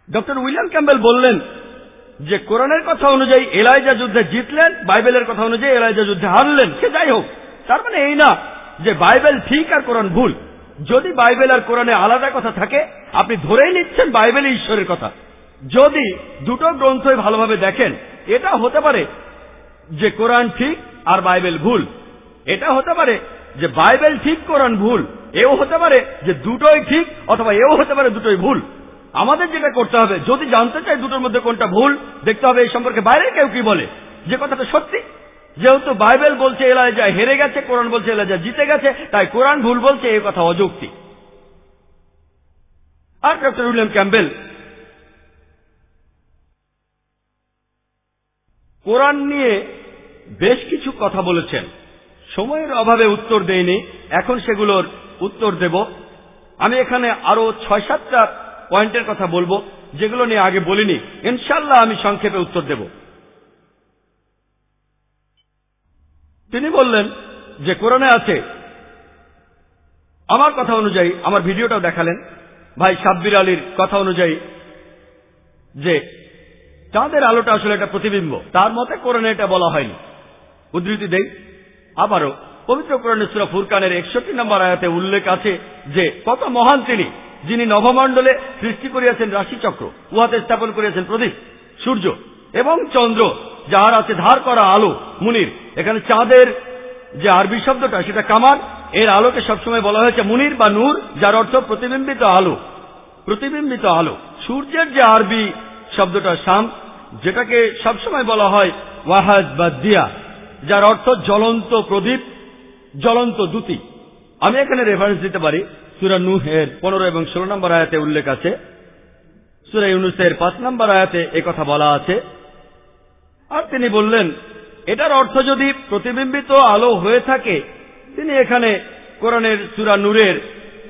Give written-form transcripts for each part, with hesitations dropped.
Doctor William Campbell বললেন যে কোরআনের কথা অনুযায়ী এলাইজা যুদ্ধে জিতলেন, বাইবেলের কথা অনুযায়ী এলাইজা যুদ্ধে হারলেন। সে যাই হোক, তার মানে এই না যে বাইবেল ঠিক আর কোরআন ভুল। যদি বাইবেল আর কোরআনে আলাদা কথা থাকে, আপনি ধরেই নিচ্ছেন বাইবেল ঈশ্বরের কথা। যদি দুটো গ্রন্থই ভালোভাবে দেখেন, এটা হতে পারে যে কোরআন ঠিক আর বাইবেল ভুল। এটা হতে পারে যে বাইবেল ঠিক কোরআন ভুল। এও হতে পারে যে দুটোই ঠিক, অথবা এও হতে পারে দুটোই ভুল। আমাদের যেটা করতে হবে, যদি জানতে চাই দুটোর মধ্যে কোনটা ভুল, দেখতে হবে এই সম্পর্কে বাইরের কেউ কি বলে, যে কথাটা সত্যি। যেহেতু বাইবেল বলছে এলাইজা হেরে গেছে, কোরআন বলছে এলাইজা জিতে গেছে, তাই কোরআন ভুল বলছে, এই কথা অযৌক্তিক। আর ডক্টর উইলিয়াম ক্যাম্বেল কোরআন নিয়ে বেশ কিছু কথা বলেছেন। সময়ের অভাবে উত্তর দেইনি, এখন সেগুলোর উত্তর দেব। আমি এখানে আরো ৬-৭টা পয়েন্টের কথা বলবো, যেগুলো নিয়ে আগে বলিনি। ইনশাআল্লাহ আমি সংক্ষেপে উত্তর দেব। তিনি বললেন যে কোরআনে আছে, আমার কথা অনুযায়ী, আমার ভিডিওটাও দেখালেন ভাই সাব্বির আলীর কথা অনুযায়ী, যে চাঁদের আলোটা আসলে একটা প্রতিবিম্ব। তার মতে কোরআনে এটা বলা হয়নি। উদ্ধৃতি দেই আবারও, পবিত্র কোরআনের সূরা ফুরকানের ৬১ নম্বর আয়াতে উল্লেখ আছে যে কত মহান তিনি, যিনি নভমণ্ডলে সৃষ্টি করিয়াছেন রাশিচক্র, উহাতে স্থাপন করিয়াছেন প্রদীপ, সূর্য এবং চন্দ্র, যাহার আছে ধার করা আলো। মুনির, এখানে চাঁদের যে আরবি শব্দটা সেটা কামার, এর আলোকে সবসময় বলা হয়েছে মুনির বা নূর, যার অর্থ প্রতিবিম্বিত আলো। প্রতিবিম্বিত আলো। সূর্যের যে আরবি শব্দটা শাম, যেটাকে সবসময় বলা হয় ওয়াহাজ বা দিয়া, যার অর্থ জ্বলন্ত প্রদীপ, জ্বলন্ত দ্যুতি। আমি এখানে রেফারেন্স দিতে পারি, সূরা নূহের 15 এবং 16 নম্বর আয়াতে উল্লেখ আছে, সূরা ইউনূসের 5 নম্বর আয়াতে একথা বলা আছে। আর তিনি বললেন এটার অর্থ যদি প্রতিবিম্বিত আলো হয়ে থাকে, তিনি এখানে কোরআনের সূরা নূরের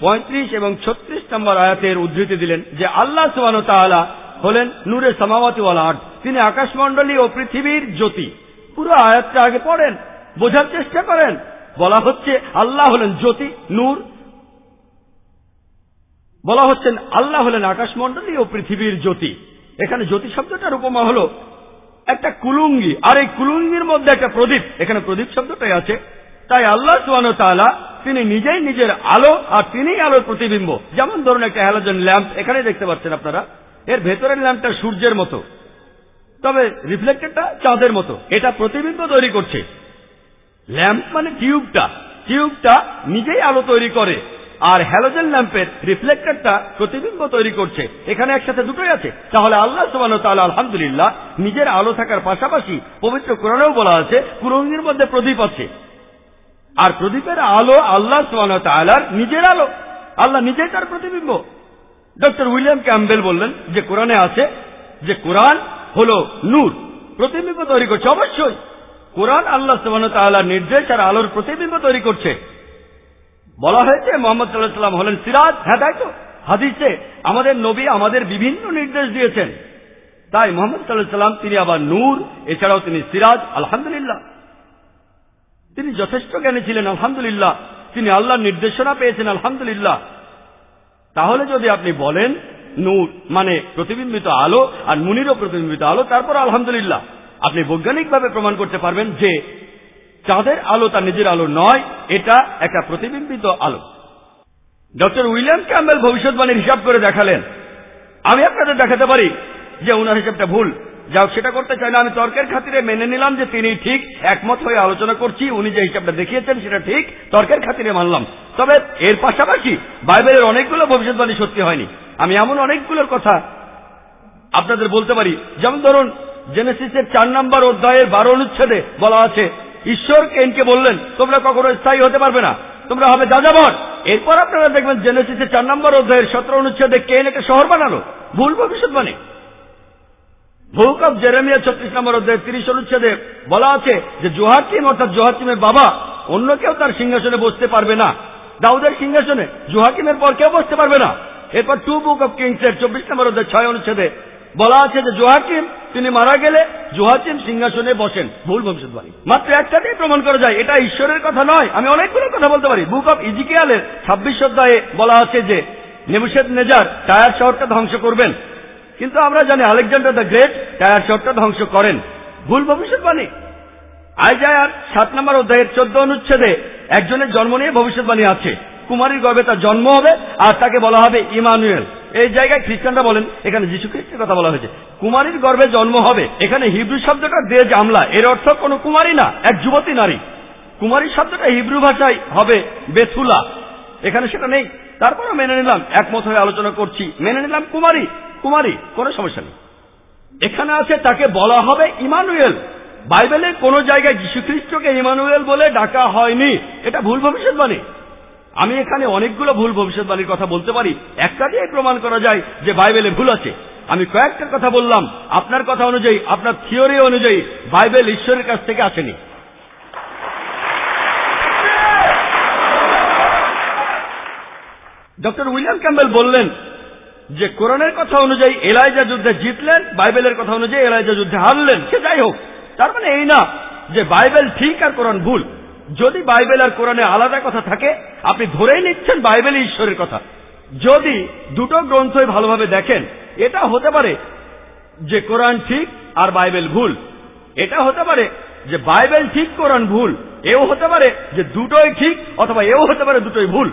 35 এবং 36 নম্বর আয়াতের উদ্ধৃতি দিলেন যে আল্লাহ সুবহানাহু ওয়া তাআলা হলেন নূরে সামাওয়াতি ওয়াল আরদ, তিনি আকাশমণ্ডলী ও পৃথিবীর জ্যোতি। পুরো আয়াতটা আগে পড়েন, বোঝার চেষ্টা করেন। বলা হচ্ছে আল্লাহ হলেন জ্যোতি, নূর। বলা হচ্ছেন আল্লাহ হলেন আকাশমণ্ডলী ও পৃথিবীর জ্যোতি। এখানে জ্যোতি শব্দটার উপমা হলো একটা কুলুঙ্গি, আর এই কুলুঙ্গির মধ্যে একটা প্রদীপ। এখানে প্রদীপ শব্দটাই আছে। তাই আল্লাহ সুবহানাহু ওয়া তাআলা তিনি নিজেই নিজের আলো, আর তিনিই আলোর প্রতিবিম্ব। যেমন ধরুন একটা হ্যালোজেন ল্যাম্প, এখানে দেখতে পাচ্ছেন আপনারা, এর ভেতরের ল্যাম্পটা সূর্যের মতো, তবে রিফ্লেক্টরটা চাঁদের মতো। এটা প্রতিবিম্ব তৈরি করছে। ল্যাম্প মানে টিউবটা নিজেই আলো তৈরি করে, আর হ্যালোজেন ল্যাম্পের রিফ্লেক্টরটা প্রতিবিম্ব তৈরি করছে। এখানে একসাথে দুটোই আছে। তাহলে আল্লাহ সুবহানাহু ওয়া তাআলা আলহামদুলিল্লাহ নিজের আলো থাকার পাশাপাশি পবিত্র কোরআনেও বলা আছে কুলুঙ্গির মধ্যে প্রদীপ আছে, আর প্রদীপের আলো আল্লাহ সুবহানাহু ওয়া তাআলার নিজের আলো। আল্লাহ নিজেই তার প্রতিবিম্ব। ডক্টর উইলিয়াম ক্যাম্বেল বললেন যে কোরআনে আছে যে কোরআন হলো নূর, প্রতিবিম্ব তৈরি করছে। অবশ্যই কোরআন আল্লাহ সুবহানাহু ওয়া তাআলার নির্দেশ আর আলোর প্রতিবিম্ব তৈরি করছে। বলা হয়েছে মুহাম্মদ সাল্লাল্লাহু আলাইহি ওয়াসাল্লাম হলেন সিরাজ। হ্যাঁ, তাই তো। হাদিসে আমাদের নবী আমাদের বিভিন্ন নির্দেশ দিয়েছেন। তাই মুহাম্মদ সাল্লাল্লাহু আলাইহি ওয়াসাল্লাম তিনি আবার নূর, এছাড়াও তিনি সিরাজ। আলহামদুলিল্লাহ, তিনি যথেষ্ট জ্ঞানী ছিলেন। আলহামদুলিল্লাহ, তিনি আল্লাহর নির্দেশনা পেয়েছেন। আলহামদুলিল্লাহ। তাহলে যদি আপনি বলেন নূর মানে প্রতিবিম্বিত আলো আর মুনিরও প্রতিবিম্বিত আলো, তারপর আলহামদুলিল্লাহ আপনি বৈজ্ঞানিকভাবে প্রমাণ করতে পারবেন যে চাঁদের আলো তার নিজের আলো নয়, এটা একটা প্রতিবিম্বিত আলো। ডক্টর উইলিয়াম ক্যাম্বেল ভবিষ্যৎবাণীর হিসাব করে দেখালেন। আমি আপনাদের দেখাতে পারি যে ওনার হিসাবটা ভুল। যাও, সেটা করতে চাই না। আমি তর্কের খাতিরে মেনে নিলাম যে তিনি ঠিক, একমত হয়ে আলোচনা করছি। উনি যে হিসাবটা দেখিয়েছেন সেটা ঠিক, তর্কের খাতিরে মানলাম। তবে এর পাশাপাশি বাইবেলের অনেকগুলো ভবিষ্যৎবাণী সত্যি হয়নি। আমি এমন অনেকগুলোর কথা আপনাদের বলতে পারি। যেমন ধরুন জেনেসিসের 4 নম্বর অধ্যায়ের 12 অনুচ্ছেদে বলা আছে ঈশ্বর কেইনকে বললেন তোমরা কখনো স্থায়ী হতে পারবে না, তোমরা হবে যাযাবর। এরপর আপনারা দেখবেন জেনেসিসের 4 নম্বর অধ্যায়ের 17 অনুচ্ছেদে কেইন একটা শহর বানালো। ভুল ভবিষ্যৎবাণী। বুক অফ জেরেমিয়া 36 নম্বর অধ্যায়ের 30 অনুচ্ছেদে বলা আছে যে জোয়াকিম অর্থাৎ জোয়াকিমের বাবা অন্য কেউ তার সিংহাসনে বসতে পারবে না। দাউদের সিংহাসনে জোয়াকিমের পর কেউ বসতে পারবে না। এরপর 2 বুক অফ কিংসের 24 নম্বর অধ্যায় 6 অনুচ্ছেদে বলা আছে যে জোয়াকিম তিনি মারা গেলে জোয়াকিম সিংহাসনে বসেন। ভুল ভবিষ্যৎবাণী। মাত্র একটাতেই প্রমাণ করা যায় এটা ঈশ্বরের কথা নয়। আমি অনেকগুলো কথা বলতে পারি। বুক অফ ইজিকিয়ালের 26 অধ্যায়ে বলা আছে যে নেবুকদনেজার টায়ার শহরটা ধ্বংস করবেন। কিন্তু আমরা জানি আলেকজান্ডার দ্য গ্রেট টায়ার শহরটা ধ্বংস করেন। ভুল ভবিষ্যৎবাণী। আইজায়ার 7 নম্বর অধ্যায়ের 14 অনুচ্ছেদে একজনের জন্ম নিয়ে ভবিষ্যৎবাণী আছে। কুমারীর গর্ভে তার জন্ম হবে আর তাকে বলা হবে ইমানুয়েল। এই জায়গায় খ্রিস্টানরা বলেন এখানে যীশু খ্রিস্টের কথা বলা হয়েছে। কুমারীর গর্ভে জন্ম হবে, এখানে হিব্রু শব্দটা দে জামলা, এর অর্থ কোনো কুমারী না, এক যুবতী নারী। কুমারী শব্দটা হিব্রু ভাষায় হবে বেথুলা, এখানে সেটা নেই। তারপরে মেনে নিলাম, একমত হয়ে আলোচনা করছি, মেনে নিলাম কুমারী কুমারী, কোনো সমস্যা নেই। এখানে আছে তাকে বলা হবে ইমানুয়েল। বাইবেলে কোনো জায়গায় যীশু খ্রিস্টকে ইমানুয়েল বলে ডাকা হয়নি, এটা ভুল ভবিষ্যৎবাণী। আমি এখানে অনেকগুলো ভুল ভবিষ্যৎবাণীর কথা বলতে পারি, একটা দিয়ে প্রমাণ করা যায় যে বাইবেলে ভুল আছে। আমি কয়েকটার কথা বললাম, আপনার কথা অনুযায়ী, আপনার থিওরি অনুযায়ী বাইবেল ঈশ্বরের কাছ থেকে আসেনি। ডক্টর উইলিয়াম ক্যাম্বেল বললেন যে কোরআনের কথা অনুযায়ী এলাইজা যুদ্ধে জিতলেন, বাইবেলের কথা অনুযায়ী এলাইজা যুদ্ধে হারলেন। সে যাই হোক, তার মানে এই না যে বাইবেল ঠিক আর কোরআন ভুল। যদি বাইবেল আর কোরআনে আলাদা কথা থাকে, আপনি ধরেই নিচ্ছেন বাইবেলই ঈশ্বরের কথা। যদি দুটো গ্রন্থই ভালোভাবে দেখেন, এটা হতে পারে যে কোরআন ঠিক আর বাইবেল ভুল, এটা হতে পারে যে বাইবেল ঠিক কোরআন ভুল, এও হতে পারে যে দুটোই ঠিক, অথবা এও হতে পারে দুটোই ভুল।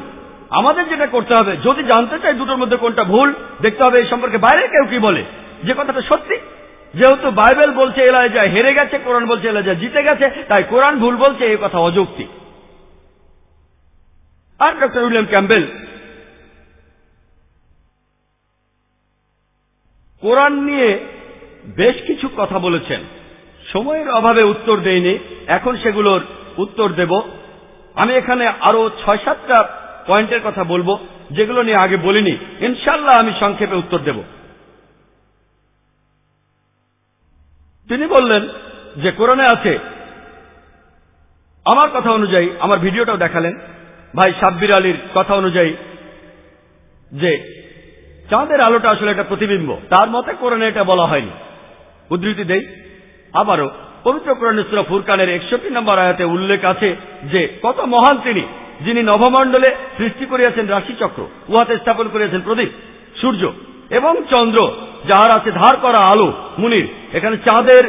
আমাদের যেটা করতে হবে, যদি জানতে চাই দুটোর মধ্যে কোনটা ভুল, দেখতে হবে এই সম্পর্কে বাইরে কেউ কি বলে, যে কথাটা সত্যি। যেহেতু বাইবেল বলছে এলাইজা হেরে গেছে, কোরআন বলছে এলাইজা জিতে গেছে, তাই কোরআন ভুল বলছে, এই কথা অযৌক্তিক। আর ডক্টর উইলিয়াম ক্যাম্বেল কোরআন নিয়ে বেশ কিছু কথা বলেছেন, সময়ের অভাবে উত্তর দেইনি, এখন সেগুলোর উত্তর দেব। আমি এখানে আরো 6-7টা পয়েন্টের কথা বলবো যেগুলো নিয়ে আগে বলিনি, ইনশাল্লাহ আমি সংক্ষেপে উত্তর দেব। তিনি বললেন যে কোরআনে আছে, আমার কথা অনুযায়ী, আমার ভিডিওটাও দেখালেন ভাই সাব্বির আলীর কথা অনুযায়ী, যে চাঁদের আলোটা আসলে একটা প্রতিবিম্ব। তার মতে কোরআনে এটা বলা হয়নি। উদ্ধৃতি দেই আবারও, পবিত্র কোরআনের সূরা ফুরকানের 61 নম্বর আয়াতে উল্লেখ আছে যে কত মহান তিনি, যিনি নভমণ্ডলে সৃষ্টি করিয়াছেন রাশিচক্র, উহাতে স্থাপন করিয়াছেন প্রদীপ, সূর্য এবং চন্দ্র, যাহার আছে ধার করা আলো। মুনির, এখানে চাঁদের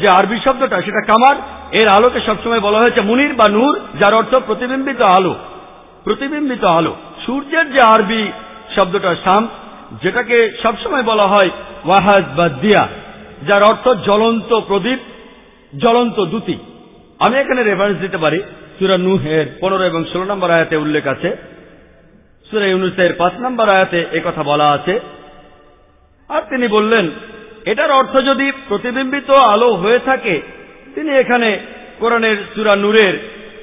যে আরবি শব্দটা সেটা কামার, এর আলোকে সবসময় বলা হয়েছে মুনির বা নূর, যার অর্থ প্রতিবিম্বিত আলো। প্রতিবিম্বিত আলো। সূর্যের যে আরবি শব্দটা শামস, যেটাকে সবসময় বলা হয় ওয়াহাজ বা দিয়া, যার অর্থ জ্বলন্ত প্রদীপ, জ্বলন্ত দ্যুতি। আমি এখানে রেফারেন্স দিতে পারি, সূরা নূহের 15 এবং 16 নম্বর আয়াতে উল্লেখ আছে, সূরা ইউনূসের 5 নম্বর আয়াতে একথা বলা আছে। আর তিনি বললেন এটার অর্থ যদি প্রতিবিম্বিত আলো হয়ে থাকে, তিনি এখানে কোরআনের সূরা নূরের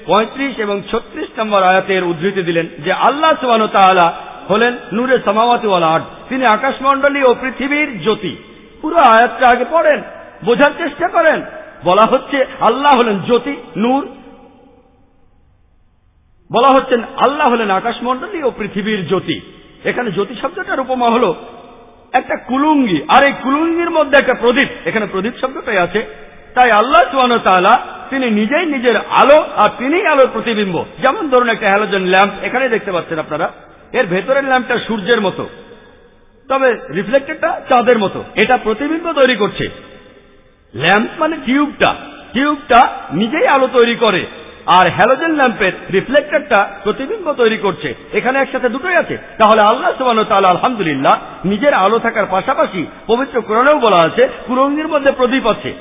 35 এবং 36 নম্বর আয়াতের উদ্ধৃতি দিলেন যে আল্লাহ সুবহানাহু ওয়া তাআলা হলেন নূরে সামাওয়াতি ওয়াল আরদ, তিনি আকাশমণ্ডলী ও পৃথিবীর জ্যোতি। পুরো আয়াতটা আগে পড়েন, বোঝার চেষ্টা করেন। বলা হচ্ছে আল্লাহ হলেন জ্যোতি, নূর। বলা হচ্ছেন আল্লাহ হলেন আকাশমণ্ডলী ও পৃথিবীর জ্যোতি। এখানে জ্যোতি শব্দটার উপমা হলো একটা কুলুঙ্গি, আর এই কুলুঙ্গির মধ্যে একটা প্রদীপ, এখানে প্রদীপ শব্দটাই আছে। তাই আল্লাহ সুবহানাহু ওয়া তাআলা তিনি নিজেই নিজের আলো, আর তিনিই আলোর প্রতিবিম্ব। যেমন ধরুন একটা হ্যালোজেন ল্যাম্প, এখানে দেখতে পাচ্ছেন আপনারা, এর ভেতরের ল্যাম্পটা সূর্যের মতো, তবে রিফ্লেক্টেডটা চাঁদের মতো। এটা প্রতিবিম্ব তৈরি করছে। ল্যাম্প মানে টিউবটা নিজেই আলো তৈরি করে, আর হ্যালোজেন ল্যাম্পের রিফ্লেক্টরটা প্রতিবিম্ব তৈরি করছে। এখানে একসাথে দুটোই আছে। তাহলে আল্লাহ সুবহানাহু ওয়া তাআলা আলহামদুলিল্লাহ নিজের আলো থাকার পাশাপাশি পবিত্র কোরআনেও বলা আছে কুলুঙ্গির মধ্যে প্রদীপ আছে,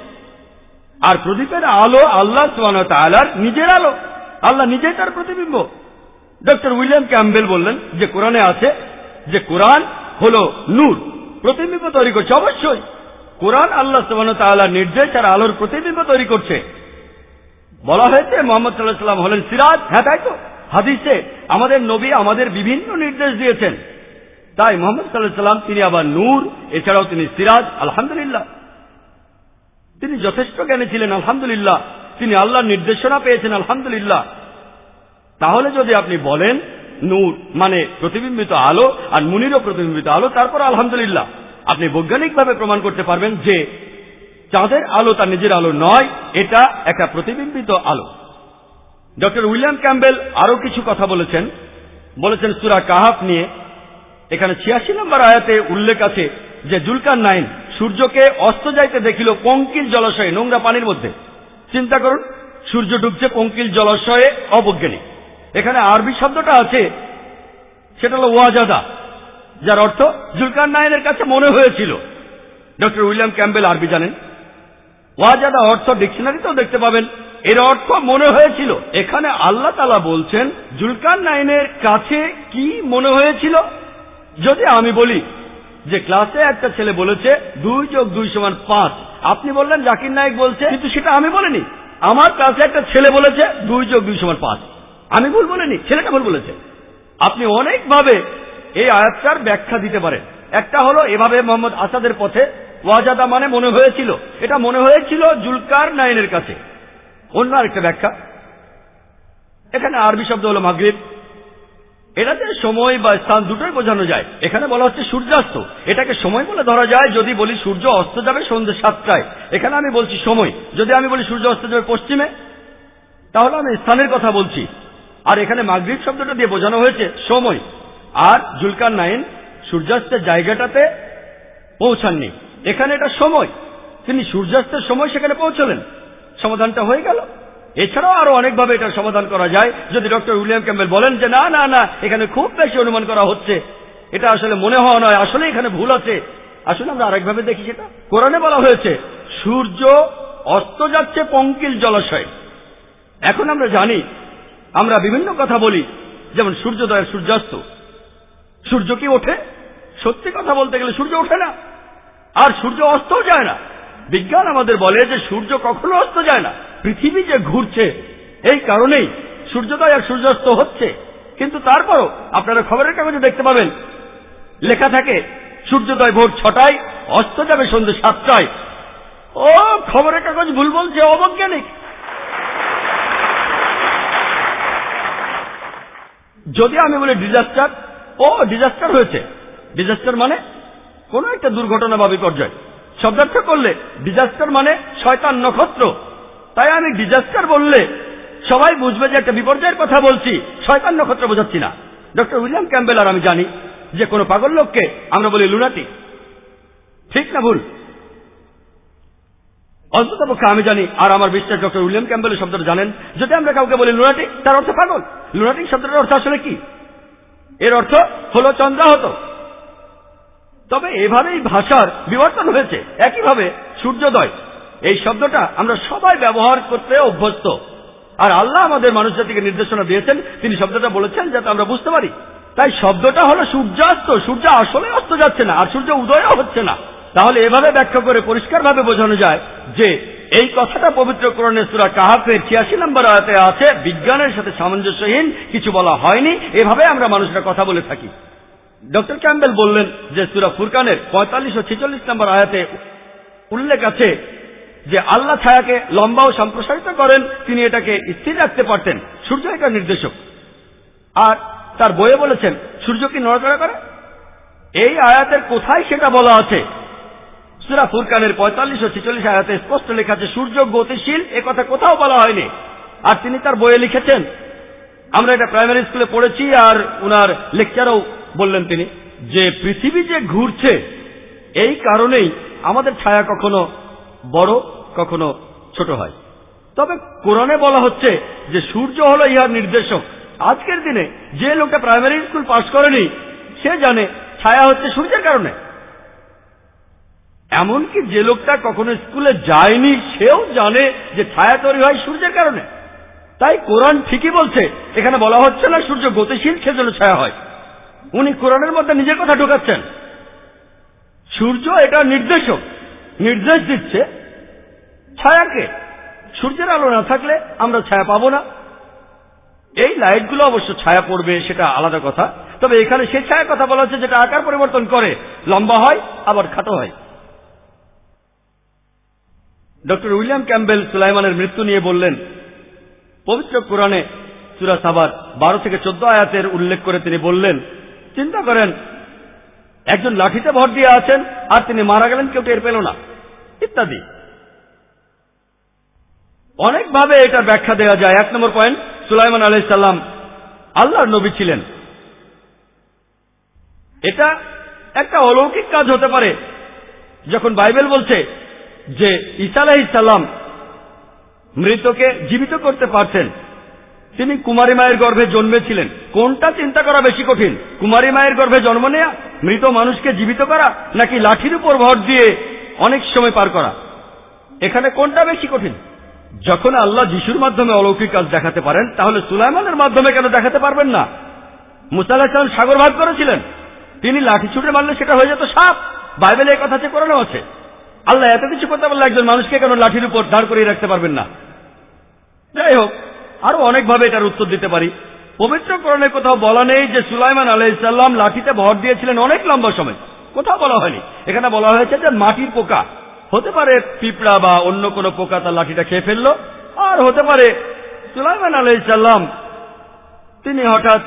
আর প্রদীপের আলো আল্লাহ সুবহানাহু ওয়া তাআলার নিজের আলো, আল্লাহ নিজেই তার প্রতিবিম্ব। ডক্টর উইলিয়াম ক্যাম্বেল বললেন যে কোরআনে আছে যে কোরআন হলো নূর, প্রতিবিম্ব তৈরি করছে। অবশ্যই কোরআন আল্লাহ সুবহানাহু ওয়া তাআলার নির্দেশ আর আলোর প্রতিবিম্ব তৈরি করছে। বলা হয়েছে মুহাম্মদ সাল্লাল্লাহু আলাইহি ওয়াসাল্লাম হলেন সিরাজ। হ্যাঁ, তাই তো, হাদিসে আমাদের নবী আমাদের বিভিন্ন নির্দেশ দিয়েছেন। তাই মুহাম্মদ সাল্লাল্লাহু আলাইহি ওয়াসাল্লাম তিনি আবার নূর, এছাড়াও তিনি সিরাজ। আলহামদুলিল্লাহ, তিনি যথেষ্ট জ্ঞানী ছিলেন। আলহামদুলিল্লাহ, তিনি আল্লাহর নির্দেশনা পেয়েছেন। আলহামদুলিল্লাহ। তাহলে যদি আপনি বলেন নূর মানে প্রতিবিম্বিত আলো আর মুনিরও প্রতিবিম্বিত আলো, তারপর আলহামদুলিল্লাহ আপনি বৈজ্ঞানিকভাবে প্রমাণ করতে পারবেন যে চাঁদের আলো তার নিজের আলো নয়, এটা একটা প্রতিবিম্বিত আলো। ডক্টর উইলিয়াম ক্যাম্বেল আরো কিছু কথা বলেছেন সূরা কাহাফ নিয়ে। এখানে 86 নম্বর আয়াতে উল্লেখ আছে যে জুলকারনাইন সূর্যকে অস্ত যাইতে দেখিল পঙ্কিল জলাশয়ে, নোংরা পানির মধ্যে। চিন্তা করুন, সূর্য ডুবছে পঙ্কিল জলাশয়ে, অবৈজ্ঞানিক। এখানে আরবি শব্দটা আছে, সেটা হল ওয়াজাদা, যার অর্থ জুলকারনাইনের কাছে মনে হয়েছিল। ডক্টর উইলিয়াম ক্যাম্বেল আরবি জানেন। ওয়াজাদা অর্থ ডিকশনারিতেও দেখতে পাবেন, এর অর্থ মনে হয়েছিল। এখানে আল্লাহ তাআলা বলছেন জুলকারনাইনের কাছে কি মনে হয়েছিল। যদি আমি বলি যে ক্লাসে একটা ছেলে বলেছে 2 + 2 = 5, আপনি বললেন জাকির নায়েক বলছে, কিন্তু সেটা আমি বলিনি। আমার ক্লাসে একটা ছেলে বলেছে 2 + 2 = 5, আমি ভুল বলিনি, ছেলেটা ভুল বলেছে। আপনি অনেকভাবে এই আয়াতটার ব্যাখ্যা দিতে পারেন। একটা হলো এভাবে, মোহাম্মদ আসাদের পথে ওয়াজাদা মানে মনে হয়েছিল, এটা মনে হয়েছিল জুলকারনাইনের কাছে। অন্য আরেকটা ব্যাখ্যা, এখানে আরবি শব্দ হলো মাগরিব, এটাতে সময় বা স্থান দুটোই বোঝানো যায়। এখানে বলা হচ্ছে সূর্যাস্ত, এটাকে সময় বলে ধরা যায় যদি বলি সূর্য অস্ত যাবে সন্ধ্যে 7টায়। এখানে আমি বলছি সময়। যদি আমি বলি সূর্য অস্ত যাবে পশ্চিমে, তাহলে আমি স্থানের কথা বলছি। আর এখানে মাগরিব শব্দটা দিয়ে বোঝানো হয়েছে সময়। আর জুলকারনাইন সূর্যাস্তের জায়গাটাতে পৌঁছাননি, এখানে এটা সময়। তিনি সূর্যাস্তের সময় সেখানে পৌঁছলেন, সমাধানটা হয়ে গেল। এছাড়াও আরো অনেকভাবে এটার সমাধান করা যায়। যদি ডক্টর উইলিয়াম ক্যাম্বেল বলেন যে না না না, এখানে খুব বেশি অনুমান করা হচ্ছে, এটা আসলে মনে হওয়া নয়, আসলে এখানে ভুল আছে, আসলে আমরা আরেকভাবে দেখি। সেটা কোরআনে বলা হয়েছে সূর্য অস্ত যাচ্ছে পঙ্কিল জলাশয়। এখন আমরা জানি, আমরা বিভিন্ন কথা বলি, যেমন সূর্যোদয়, সূর্যাস্ত। সূর্য কি ওঠে? সত্যি কথা বলতে গেলে সূর্য ওঠে না, আর সূর্য অস্তও যায় না। বিজ্ঞান আমাদের বলে যে সূর্য কখনো অস্ত যায় না, পৃথিবী যে ঘুরছে এই কারণেই সূর্যোদয় আর সূর্যাস্ত হচ্ছে। কিন্তু তারপরও আপনারা খবরের কাগজে দেখতে পাবেন লেখা থাকে সূর্যোদয় ভোর 6টায়, অস্ত যাবে সন্ধ্যে 7টায়। ও, খবরের কাগজ ভুল বলছে, অবৈজ্ঞানিক। যদি আমি বলি ডিজাস্টার, ও ডিজাস্টার হয়েছে। ডিজাস্টার মানে কোন একটা দুর্ঘটনা বা বিপর্যয়। শব্দার্থ করলে ডিজাস্টার মানে শয়তান নক্ষত্র। তাই আমি ডিজাস্টার বললে সবাই বুঝবে যে একটা বিপর্যয়ের কথা বলছি, শয়তান নক্ষত্র বোঝাচ্ছি না। ডক্টর উইলিয়াম ক্যাম্বেল আর আমি জানি যে কোন পাগল লোককে আমরা বলি লুনাটিক। ঠিক না ভুল? অন্ততপক্ষে আমি জানি, আর আমার বিশ্বাস ডক্টর উইলিয়াম ক্যাম্বেলের শব্দটা জানেন। যদি আমরা কাউকে বলি লুনাটিক, তার অর্থ পাগল। লুনাটিক শব্দটার অর্থ আসলে কি? এর অর্থ হল চন্দ্রাহত। তবে এভাবেই ভাষার বিবর্তন হয়েছে। একইভাবে সূর্যোদয়, এই শব্দটা আমরা সবাই ব্যবহার করতে অভ্যস্ত। আর আল্লাহ আমাদের মানুষ জাতিকে নির্দেশনা দিয়েছেন, তিনি শব্দটা বলেছেন যাতে আমরা বুঝতে পারি। তাই শব্দটা হলো সূর্যাস্ত। সূর্য আসলে অস্ত যাচ্ছে না, আর সূর্য উদয়ও হচ্ছে না। তাহলে এভাবে ব্যাখ্যা করে পরিষ্কারভাবে বোঝানো যায় যে এই কথাটা পবিত্র কোরআনের সূরা কাহাফের 86 নম্বর আয়াতে আছে। বিজ্ঞানের সাথে সামঞ্জস্যহীন কিছু বলা হয়নি, এভাবে আমরা মানুষরা কথা বলে থাকি। ডক্টর ক্যাম্বেল বললেন যে সূরা ফুরকানের 45 ও 46 নম্বর আয়াতে উল্লেখ আছে যে আল্লাহ ছায়াকে লম্বা ও সম্প্রসারিত করেন, তিনি এটাকে স্থির রাখতে পারতেন। সূর্য এটা নির্দেশক। আর তার বইয়ে বলেছেন সূর্য কি নড়াচড়া করে? এই আয়াতের কোথায় সেটা বলা আছে? সূরা ফুরকানের 45 ও 46 আয়াতে স্পষ্ট লেখা আছে সূর্য গতিশীল, এ কথা কোথাও বলা হয়নি। আর তিনি তার বইয়ে লিখেছেন, আমরা এটা প্রাইমারি স্কুলে পড়েছি, আর উনার লেকচারও বললেন তিনি, যে পৃথিবী যে ঘুরছে এই কারণেই আমাদের ছায়া কখনো বড় কখনো ছোট হয়। তবে কোরআনে বলা হচ্ছে যে সূর্য হলো ইহার নির্দেশক। আজকের দিনে যে লোকটা প্রাইমারি স্কুল পাশ করেনি সে জানে ছায়া হচ্ছে সূর্যের কারণে। এমনকি যে লোকটা কখনো স্কুলে যায়নি সেও জানে যে ছায়া তৈরি হয় সূর্যের কারণে। তাই কোরআন ঠিকই বলছে, এখানে বলা হচ্ছে না সূর্য গতিশীল সেজন্য ছায়া হয়। উনি কোরআনের মধ্যে নিজের কথা ঢোকাচ্ছেন। সূর্য এটা নির্দেশক, নির্দেশ দিচ্ছে ছায়াকে। সূর্যের আলো না থাকলে আমরা ছায়া পাবো না। এই লাইটগুলো অবশ্য ছায়া পড়বে, সেটা আলাদা কথা। তবে এখানে সে ছায়ার কথা বলা হচ্ছে যেটা আকার পরিবর্তন করে, লম্বা হয় আবার খাটো হয়। ডক্টর উইলিয়াম ক্যাম্বেল সুলাইমানের মৃত্যু নিয়ে বললেন, পবিত্র কোরআনে সূরা সাবার 12 থেকে 14 আয়াতের উল্লেখ করে তিনি বললেন, চিন্তা করেন একজন লাঠিতে ভর দিয়ে আছেন আর তিনি মারা গেলেন, কেউ টের পেল না, ইত্যাদি। অনেকভাবে এটার ব্যাখ্যা দেওয়া যায়। 1 নম্বর পয়েন্ট, সুলাইমান আলাইহিস সালাম আল্লাহর নবী ছিলেন। এটা একটা অলৌকিক কাজ হতে পারে যখন বাইবেল বলছে যে ঈসা আলাইহিস সালাম মৃতকে জীবিত করতে পারতেন, তিনি কুমারী মায়ের গর্ভে জন্মেছিলেন, কোনটা চিন্তা করা বেশি কঠিন? কুমারী মায়ের গর্ভে জন্ম নেয়া, মৃত মানুষকে জীবিত করা, নাকি লাঠির উপর ভর দিয়ে অনেক সময় পার করা? এখানে কোনটা বেশি কঠিন? যখন আল্লাহ যিশুর মাধ্যমে অলৌকিক কাজ দেখাতে পারেন, তাহলে সুলাইমানের মাধ্যমে কেন দেখাতে পারবেন না? মুসা আলাইহিস সালাম সাগর ভাগ করেছিলেন, তিনি লাঠি ছুটে মারলে সেটা হয়ে যেত সাপ। বাইবেলে এই কথা কোরানো আছে। আল্লাহ এত কিছু করতে পারলে একজন মানুষকে কেন লাঠির উপর দাঁড় করিয়ে রাখতে পারবেন না? যাই হোক, আরো অনেকভাবে এটার উত্তর দিতে পারি। পবিত্র কোরআনে কোথাও বলা নেই যে সুলাইমান আলাইহিস সালাম লাঠিতে ভর দিয়েছিলেন অনেক লম্বা সময়, কোথাও বলা হয়নি। এখানে বলা হয়েছে যে মাটির পোকা, হতে পারে পিঁপড়া বা অন্য কোনো পোকা তার লাঠিটা খেয়ে ফেললো, আর হতে পারে সুলাইমান আলাইহিস সালাম তিনি হঠাৎ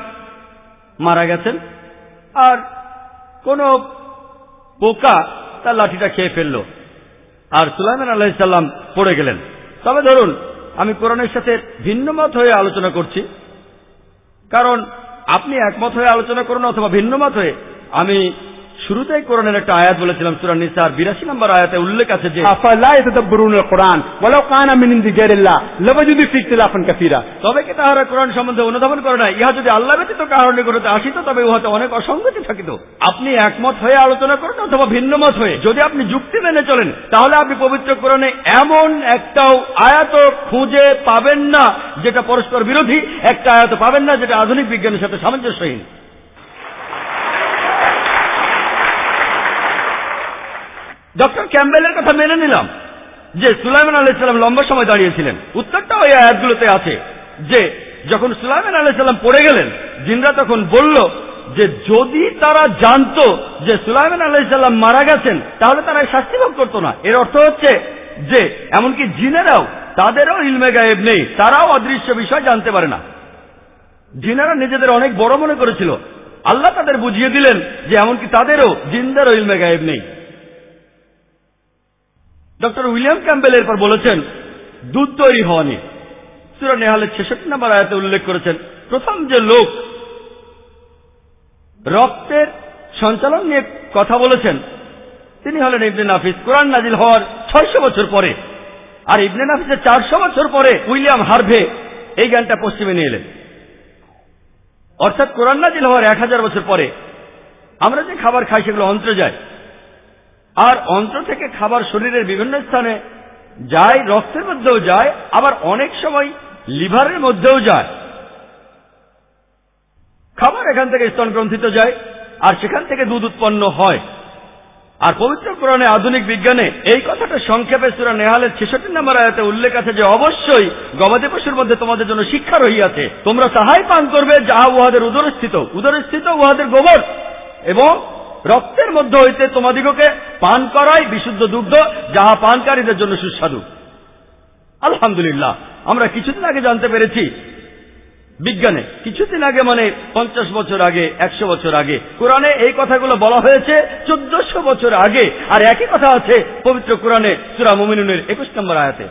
মারা গেছেন আর কোনো পোকা তার লাঠিটা খেয়ে ফেললো আর সুলাইমান আলাইহিস সালাম পড়ে গেলেন। তবে ধরুন আমি কোরআনের সাথে ভিন্ন মত হয়ে আলোচনা করছি, কারণ আপনি একমত হয়ে আলোচনা করুন অথবা ভিন্ন মত হয়ে। আমি শুরুতেই কোরআনের একটা আয়াত বলেছিলাম, সূরা নিসার 82 নম্বর আয়াতে উল্লেখ আছে যে আফালা ইয়াতাদাব্বারুনাল কুরআন ওয়ালাউ কানা মিন ইনদি গায়রিল্লাহ লাওয়াজিদু ফি ইখতিলাফান কাসীরা। তবে কি তাহারা কোরআন সম্বন্ধে অনুধাবন করে না, ইহা যদি আল্লাহ ব্যতীত কাহার নিকট হতে আসিত তবে উহাতে অনেক অসঙ্গতি থাকিত। আপনি একমত হয়ে আলোচনা করুন অথবা ভিন্ন মত হয়ে। যদি আপনি যুক্তি মেনে চলেন তাহলে আপনি পবিত্র কোরআনে এমন একটাও আয়াত খুঁজে পাবেন না যেটা পরস্পর বিরোধী, একটা আয়াত পাবেন না যেটা আধুনিক বিজ্ঞানের সাথে সামঞ্জস্যহীন। ডক্টর ক্যাম্বেলের কথা মেনে নিলাম যে সুলাইমান আলাইহিস সালাম লম্বা সময় দাঁড়িয়েছিলেন। উত্তরটাও এই আয়াতগুলোতে আছে যে যখন সুলাইমান আলাইহিস সালাম পড়ে গেলেন, জিনরা তখন বলল যে যদি তারা জানতো যে সুলাইমান আলাইহিস সালাম মারা গেছেন তাহলে তারা শাস্তি ভোগ করতো না। এর অর্থ হচ্ছে যে এমনকি জিনেরাও, তাদেরও ইলমে গায়েব নেই, তারাও অদৃশ্য বিষয় জানতে পারে না। জিনেরা নিজেদের অনেক বড় মনে করেছিল, আল্লাহ তাদের বুঝিয়ে দিলেন যে এমনকি তাদেরও, জিনদেরও ইলমে গায়েব নেই। ডক্টর উইলিয়াম ক্যাম্বেল এরপর বলেছেন দুধ তৈরি হওয়া নিয়ে। সূরা নেহালের 66 নম্বর আয়াতে উল্লেখ করেছেন প্রথম যে লোক রক্তের সঞ্চালন নিয়ে কথা বলেছেন তিনি হলেন ইবনে নাফিস, কোরআন নাজিল হওয়ার 600 বছর পরে। আর ইবনে নাফিসের 400 বছর পরে উইলিয়াম হার্ভে এই জ্ঞানটা পশ্চিমে নিয়ে এলেন। অর্থাৎ কোরআন নাজিল হওয়ার 1000 বছর পরে আমরা যে খাবার খাই সেগুলো অন্ত্রে যায়, আর অন্ত্র থেকে খাবার শরীরের বিভিন্ন স্থানে যায়, রক্তের মধ্যেও যায়, আবার অনেক সময় লিভারের মধ্যেও যায়। খাবার এখান থেকে স্তনগ্রন্থিতে যায় আর সেখান থেকে দুধ উৎপন্ন হয়। আর পবিত্র কোরআনে আধুনিক বিজ্ঞানে এই কথাটা সংক্ষেপে সূরা নেহালের 66 নম্বর আয়াতে উল্লেখ আছে যে অবশ্যই গবাদি পশুর মধ্যে তোমাদের জন্য শিক্ষা রহিয়াছে, তোমরা তাহাই পান করবে যাহা উহাদের উদরস্থিত উহাদের গোবর, এবং রক্তের মধ্য হইতে তোমাদিগকে পান করাই বিশুদ্ধ দুগ্ধ যাহা পানকারীদের জন্য সুস্বাদু। আলহামদুলিল্লাহ, আমরা কিছুদিন আগে জানতে পেরেছি বিজ্ঞানে, কিছুদিন আগে মানে 50 বছর আগে, 100 বছর আগে কোরআনে এই কথাগুলো বলা হয়েছে 1400 বছর আগে। আর একই কথা আছে পবিত্র কোরআনে সূরা মুমিনুনের 21 নম্বর আয়াতে।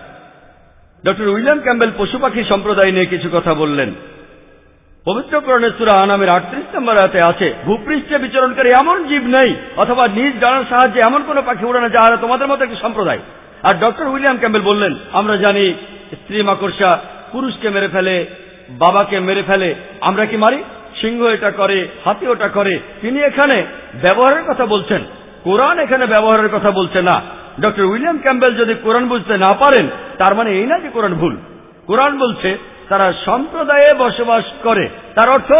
ডক্টর উইলিয়াম ক্যাম্বেল পশু পাখি সম্প্রদায় নিয়ে কিছু কথা বললেন। পবিত্র কোরআনে সূরা আনামের 38 নম্বর আয়াতে আছে ভূপৃষ্ঠে বিচরণকারী এমন জীব নেই অথবা নিজ ডানার সাহায্যে এমন কোন পাখি উড়ে না যাহারা তোমাদের মতো একটি সম্প্রদায়। আর ডক্টর উইলিয়াম ক্যাম্বেল বললেন আমরা জানি স্ত্রী মাকড়সা পুরুষকে মেরে ফেলে, বাবাকে মেরে ফেলে, আমরা কি মারি? সিংহ এটা করে, হাতি ওটা করে। তিনি এখানে ব্যবহারের কথা বলছেন, কোরআন এখানে ব্যবহারের কথা বলছে না। ডক্টর উইলিয়াম ক্যাম্বেল যদি কোরআন বুঝতে না পারেন তার মানে এই না যে কোরআন ভুল। কোরআন বলছে তারা সম্প্রদায়ে বসবাস করে, তার অর্থ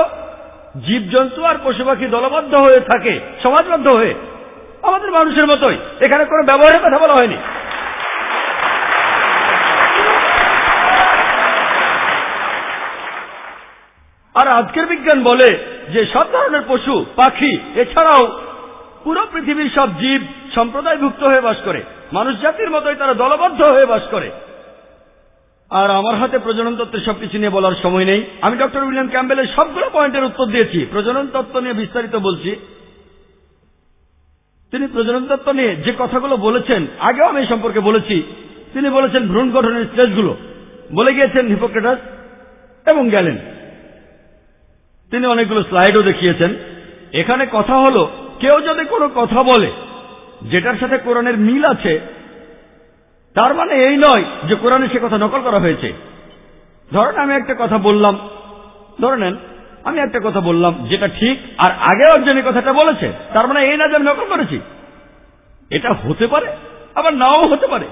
জীবজন্তু আর পশু পাখি দলবদ্ধ হয়ে থাকে, সমাজবদ্ধ হয়ে, আমাদের মানুষের মতোই। এখানে কোনো ব্যবহারের কথা বলা হয়নি। আর আজকের বিজ্ঞান বলে যে সব ধরনের পশু পাখি এছাড়াও পুরো পৃথিবীর সব জীব সম্প্রদায়ভুক্ত হয়ে বাস করে, মানুষ জাতির মতোই তারা দলবদ্ধ হয়ে বাস করে। আর আমার হাতে প্রজনন তত্ত্বের সবকিছু নিয়ে বলার সময় নেই। আমি ডক্টর উইলিয়াম ক্যাম্বেলের সবগুলো পয়েন্টের উত্তর দিয়েছি। প্রজনন তত্ত্ব নিয়ে বিস্তারিত বলছি। তিনি প্রজনন তত্ত্ব নিয়ে যে কথাগুলো বলেছেন আগেও আমি এই সম্পর্কে বলেছি। তিনি বলেছেন ভ্রূণ গঠনের স্টেজগুলো, বলে গিয়েছেন হিপোক্রেটাস এবং গ্যালেন। তিনি অনেকগুলো স্লাইডও দেখিয়েছেন। এখানে কথা হলো কেউ যদি কোনো কথা বলে যেটার সাথে কোরআনের মিল আছে তার মানে এই নয় যে কোরআনে সে কথা নকল করা হয়েছে। ধরেন আমি একটা কথা বললাম, ধরে নেন আমি একটা কথা বললাম যেটা ঠিক, আর আগে একজন এই কথাটা বলেছে, তার মানে এই না যে আমি নকল করেছি। এটা হতে পারে আবার নাও হতে পারে।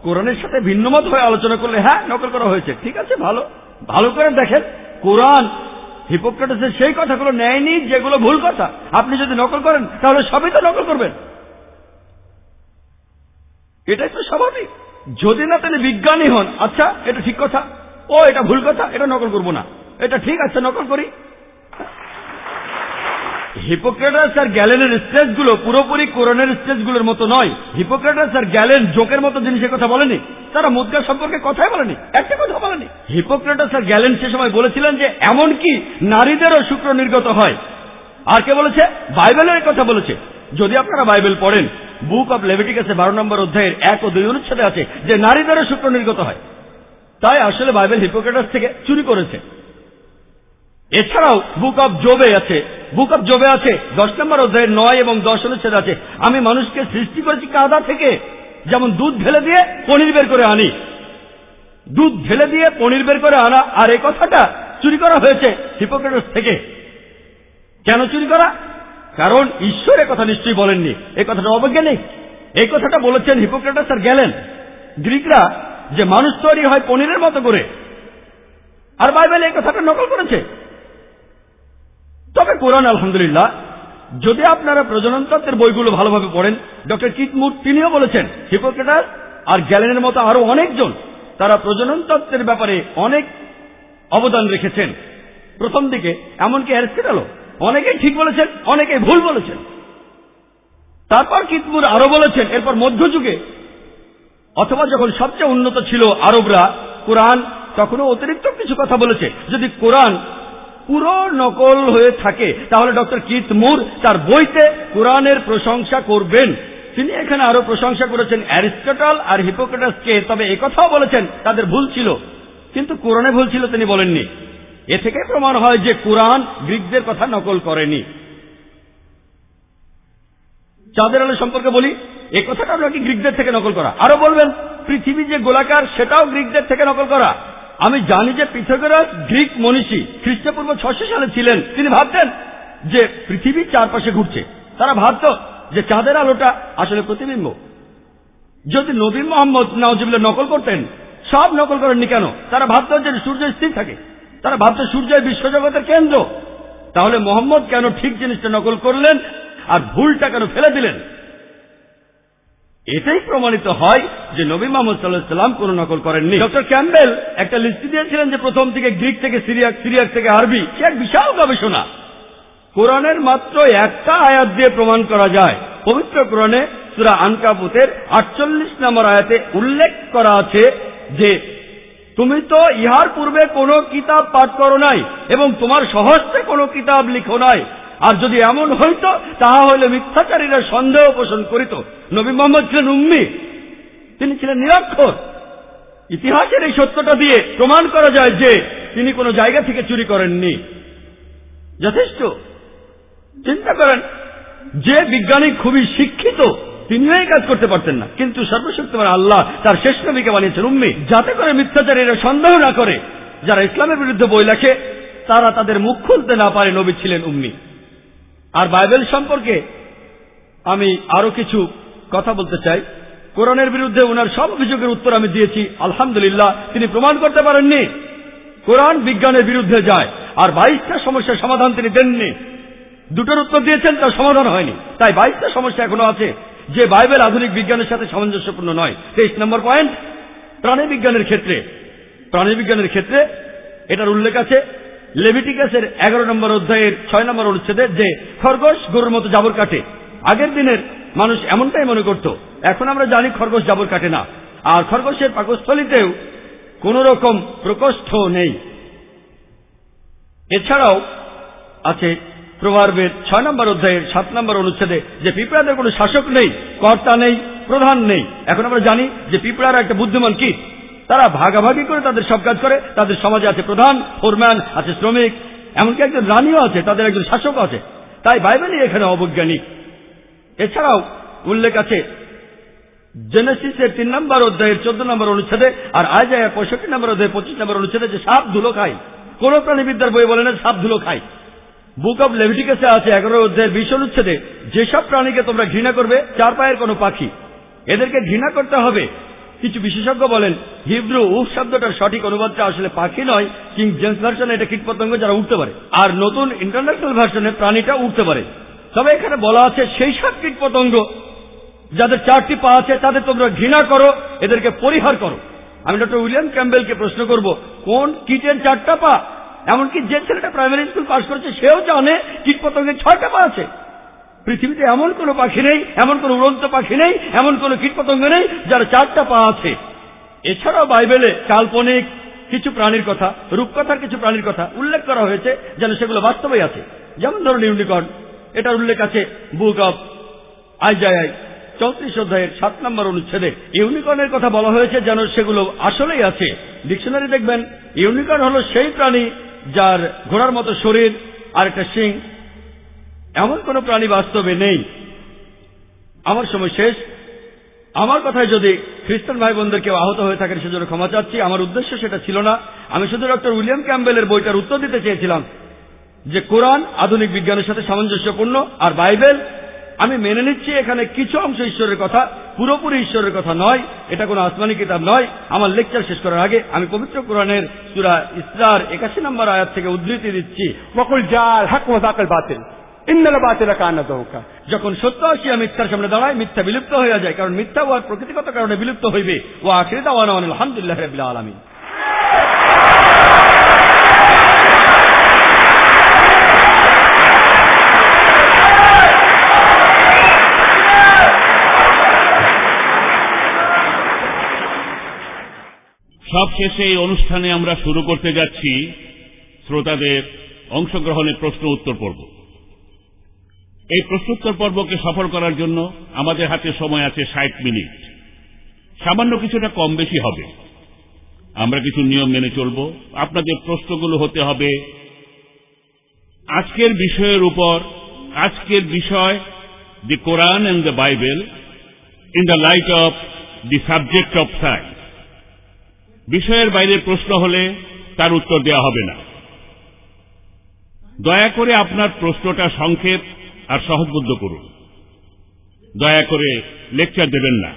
কোরআনের সাথে ভিন্নমত হয়ে আলোচনা করলে হ্যাঁ নকল করা হয়েছে, ঠিক আছে, ভালো ভালো করে দেখেন কোরআন হিপোক্রেটাসের সেই কথাগুলো নেয়নি যেগুলো ভুল কথা। আপনি যদি নকল করেন তাহলে সবই তো নকল করবেন, এটাই তো স্বাভাবিক। যদি না তিনি বিজ্ঞানী হন, আচ্ছা এটা ঠিক কথা, ও এটা ভুল কথা, এটা নকল করব না, এটা ঠিক আছে নকল করি। হিপোক্রেটাস আর গ্যালেনের স্টেজগুলো পুরোপুরি কোরআনের স্টেজগুলোর মতো নয়। হিপোক্রেটাস আর গ্যালেন জোকের মতো জিনিসের কথা বলেনি, তারা মুদ্রা সম্পর্কে কথাই বলেনি, একটা কথা বলেনি। হিপোক্রেটাস আর গ্যালেন সে সময় বলেছিলেন যে এমনকি নারীদেরও শুক্র নির্গত হয়। আর কে বলেছে? বাইবেলের কথা বলেছে। যদি আপনারা বাইবেল পড়েন, বুক অব লেভিটিকাসে 12 নম্বর অধ্যায়ের 1 ও 2 অনুচ্ছেদে আছে যে নারীদেরও শুক্র নির্গত হয়। তাই আসলে বাইবেল হিপোক্রেটাস থেকে চুরি করেছে। এছাড়াও বুক অব জবে আছে, বুক অব জবে আছে 10 নম্বর অধ্যায়ের 9 এবং 10 অনুচ্ছেদ আছে, আমি মানুষকে সৃষ্টি করেছি কাদা থেকে, যেমন দুধ ঢেলে দিয়ে পনির বের করে আনি। দুধ ঢেলে দিয়ে পনির বের করে আনা, আর এই কথাটা চুরি করা হয়েছে হিপোক্রেটাস থেকে। কেন চুরি করা? কারণ ঈশ্বর এ কথা নিশ্চয়ই বলেননি, এই কথাটা অবৈজ্ঞানিক। এই কথাটা বলেছেন হিপোক্রেটাস আর গ্যালেন। গ্রিকরা যে মানুষ তৈরি হয় পনিরের মতো করে, আর বাইবেল এই কথাটা নকল করেছে। তবে কোরআন আলহামদুলিল্লাহ, যদি আপনারা প্রজনন তত্ত্বের বইগুলো ভালোভাবে পড়েন, ডক্টর কিথ মুর তিনিও বলেছেন হিপোক্রেটাস আর গ্যালেনের মতো আরো অনেকজন তারা প্রজনন তত্ত্বের ব্যাপারে অনেক অবদান রেখেছেন। প্রথম দিকে এমনকি অ্যারিস্টটলও অনেকেই ঠিক বলেছেন, অনেকেই ভুল বলেছেন। তারপর কিথ মুর আরো বলেছেন, এরপর মধ্যযুগে অথবা যখন সবচেয়ে উন্নত ছিল আরবরা, কোরআন তখনও অতিরিক্ত কিছু কথা বলেছে। যদি কোরআন পুরো নকল হয়ে থাকে তাহলে ডক্টর কিথ মুর তার বইতে কোরআনের প্রশংসা করবেন। তিনি এখানে আরো প্রশংসা করেছেন অ্যারিস্টটল আর হিপোক্রেটাসকে, তবে একথাও বলেছেন তাদের ভুল ছিল, কিন্তু কোরআনে ভুল ছিল তিনি বলেননি। এ থেকে প্রমাণ হয় যে কোরআন গ্রিকদের কথা নকল করেনি। চাঁদের আলো সম্পর্কে বলি, এই কথাটা নাকি গ্রিকদের থেকে নকল করা। আরো বলবেন পৃথিবী যে গোলাকার সেটাও গ্রিকদের থেকে নকল করা। আমি জানি যে পিথাগোরাস গ্রিক মনীষী, খ্রিস্টপূর্ব 600 সালে ছিলেন। তিনি ভাবতেন যে পৃথিবী চারপাশে ঘুরছে। তারা ভাবত যে চাঁদের আলোটা আসলে প্রতিবিম্ব। যদি নবী মোহাম্মদ নাউজুবিল্লাহ নকল করতেন, সব নকল করেননি কেন? তারা ভাবত যে সূর্য স্থির থাকে, তারা ভাবত সূর্যই বিশ্বজগতের কেন্দ্র। তাহলে মোহাম্মদ কেন ঠিক জিনিসটা নকল করলেন আর ভুলটা কেন ফেলে দিলেন? এটাই প্রমাণিত হয় যে নবী মুহাম্মদ সাল্লাল্লাহু আলাইহি ওয়াসাল্লাম কোনো নকল করেননি। ডক্টর ক্যাম্বেল একটা লিস্ট দিয়েছিলেন যে প্রথম থেকে গ্রিক থেকে সিরিয়াক, সিরিয়াক থেকে আরবি। সে এক বিশাল গবেষণা। কোরআনের মাত্র একটা আয়াত দিয়ে প্রমাণ করা যায়। পবিত্র কোরআনে সূরা আনকাবুতের 48 নম্বর আয়াতে উল্লেখ করা আছে যে তুমি তো ইহার পূর্বে কোনো কিতাব পাঠ করো নাই এবং তোমার সহস্তে কোনো কিতাব লিখো নাই। আর যদি এমন হইত তাহা হইলে মিথ্যাচারীরা সন্দেহ পোষণ করিত। নবী মুহাম্মদ ছিলেন উম্মি, তিনি ছিলেন নিরক্ষর। ইতিহাসের এই সত্যটা দিয়ে প্রমাণ করা যায় যে তিনি কোনো জায়গা থেকে চুরি করেননি। যথেষ্ট। চিন্তা করেন, যে বিজ্ঞানী খুবই শিক্ষিত তিনিও এই কাজ করতে পারতেন না, কিন্তু সর্বশক্তিমান আল্লাহ তার শেষ নবীকে বানিয়েছেন উম্মি, যাতে করে মিথ্যাচারীরা সন্দেহ না করে। যারা ইসলামের বিরুদ্ধে বই লেখে তারা তাদের মুখ খুলতে না পারে নবী ছিলেন উম্মি। আর বাইবেল সম্পর্কে আমি আরো কিছু কথা বলতে চাই। কোরআনের বিরুদ্ধে ওনার সব অভিযোগের উত্তর আমি দিয়েছি আলহামদুলিল্লাহ। তিনি প্রমাণ করতে পারেননি কোরআন বিজ্ঞানের বিরুদ্ধে যায়, আর 22টা সমস্যার সমাধান তিনি দেননি। দুটোর উত্তর দিয়েছেন, তার সমাধান হয়নি। তাই 22টা সমস্যা এখনো আছে যে বাইবেল আধুনিক বিজ্ঞানের সাথে সামঞ্জস্যপূর্ণ নয়। 23 নম্বর পয়েন্ট, প্রাণীবিজ্ঞানের ক্ষেত্রে। প্রাণীবিজ্ঞানের ক্ষেত্রে এটার উল্লেখ আছে লেভিটিকাসের 11 নম্বর অধ্যায়ের 6 নম্বর অনুচ্ছেদে যে খরগোশ গরুর মতো জাবর কাটে। আগের দিনের মানুষ এমনটাই মনে করত। এখন আমরা জানি খরগোশ জাবর কাটে না, আর খরগোশের পাকস্থলীতেও কোন রকম প্রকোষ্ঠ নেই। এছাড়াও আছে প্রভার্বের 6 নম্বর অধ্যায়ের 7 নম্বর অনুচ্ছেদে যে পিঁপড়াদের কোনো শাসক নেই, কর্তা নেই, প্রধান নেই। এখন আমরা জানি যে পিঁপড়ারা একটা বুদ্ধিমান কীট, তারা ভাগাভাগি করে তাদের সব কাজ করে। তাদের সমাজে আছে প্রধান, ফোরম্যান, আছে শ্রমিক, এমনকি একজন রানীও আছে, তাদের একজন শাসক আছে। তাই বাইবেলই এখানে অবৈজ্ঞানিক। এছাড়াও উল্লেখ আছে জেনেসিসের 3 নম্বর অধ্যায়ের 14 নম্বর অনুচ্ছেদে, আর আইজায়া 65 নম্বর অধ্যায়ের 25 নম্বর অনুচ্ছেদে যে সাপ ধুলো খায়। কোন প্রাণীবিদ্যার বই বলে না সাপ ধুলো খায়। বুক অব লেভিটিকাসে আছে 11 অধ্যায়ের 20 অনুচ্ছেদে, যেসব প্রাণীকে তোমরা ঘৃণা করবে 4 পায়ের কোনো পাখি, এদেরকে ঘৃণা করতে হবে। কিছু বিশেষজ্ঞ বলেন হিব্রু উফ শব্দটার সঠিক অনুবাদটা আসলে পাখি নয়, কিং জেমস ভার্সনে এটা কীটপতঙ্গ যারা উঠতে পারে, আর নতুন ইন্টারন্যাশনাল ভার্সনে প্রাণীটা উঠতে পারে। তবে এখানে বলা আছে সেই সব কীটপতঙ্গ যাদের 4টি পা আছে তাদের তোমরা ঘৃণা করো, এদেরকে পরিহার করো। আমি ডক্টর উইলিয়াম ক্যাম্বেলকে প্রশ্ন করব, কোন কীটের 4টা পা? এমনকি যে ছেলেটা প্রাইমারি স্কুল পাশ করেছে সেও জানে কীটপতঙ্গের 6টা পা আছে। পৃথিবীতে এমন কোন পাখি নেই, এমন কোন উড়ন্ত পাখি নেই, এমন কোন কীটপতঙ্গ নেই যার 4টা পা আছে। এছাড়াও বাইবেলে কাল্পনিক কিছু প্রাণীর কথা, রূপকথার কিছু প্রাণীর কথা উল্লেখ করা হয়েছে যেন সেগুলো বাস্তবেই আছে। যেমন ধরুন ইউনিকর্ন, এটার উল্লেখ আছে বুক অব আইজায়ায় 34 অধ্যায়ের 7 নম্বর অনুচ্ছেদে। ইউনিকর্নের কথা বলা হয়েছে যেন সেগুলো আসলেই আছে। ডিকশনারি দেখবেন ইউনিকর্ন হলো সেই প্রাণী যার ঘোড়ার মতো শরীর আর একটা শিং। এমন কোন প্রাণী বাস্তবে নেই। আমার সময় শেষ। আমার কথায় যদি খ্রিস্টান ভাই বোনদের কেউ আহত হয়ে থাকেন সেজন্য ক্ষমা চাচ্ছি। আমার উদ্দেশ্য সেটা ছিল না। আমি শুধু ডক্টর উইলিয়াম ক্যাম্বেলের বইটার উত্তর দিতে চেয়েছিলাম যে কোরআন আধুনিক বিজ্ঞানের সাথে সামঞ্জস্যপূর্ণ, আর বাইবেল আমি মেনে নিচ্ছি এখানে কিছু অংশ ঈশ্বরের কথা, পুরোপুরি ঈশ্বরের কথা নয়। এটা কোনো আসমানি কিতাব নয়। আমার লেকচার শেষ করার আগে আমি পবিত্র কোরআনের সূরা ইসরার 81 নম্বর আয়াত থেকে উদ্ধৃতি দিচ্ছি, ওয়াকুল জাল হক ওয়া যাকাল বাতিল ইন্নাল বাতিলা কানা যাহুকা। যখন সত্য আসিয়া মিথ্যার সামনে দাঁড়ায় মিথ্যা বিলুপ্ত হয়ে যায়, কারণ মিথ্যা ওয়ার প্রকৃতিগত কারণে বিলুপ্ত হইবে। ওয়া আখিরু দাওয়ানা আলহামদুলিল্লাহি রাব্বিল আলামিন। সবশেষে এই অনুষ্ঠানে আমরা শুরু করতে যাচ্ছি শ্রোতাদের অংশগ্রহণের প্রশ্ন উত্তর পর্ব। এই প্রশ্নোত্তর পর্বকে সফল করার জন্য আমাদের হাতে সময় আছে 60 মিনিট। সামান্য কিছুটা কম বেশি হবে। আমরা কিছু নিয়ম মেনে চলব। আপনাদের প্রশ্নগুলো হতে হবে আজকের বিষয়ের উপর। আজকের বিষয় the Quran and the Bible in the light of the subject of science. বিষয়ের বাইরে প্রশ্ন হলে তার উত্তর দেওয়া হবে না। দয়া করে আপনার প্রশ্নটা সংক্ষেপ আর সহজবোধ্য করুন। দয়া করে লেকচার দেবেন না।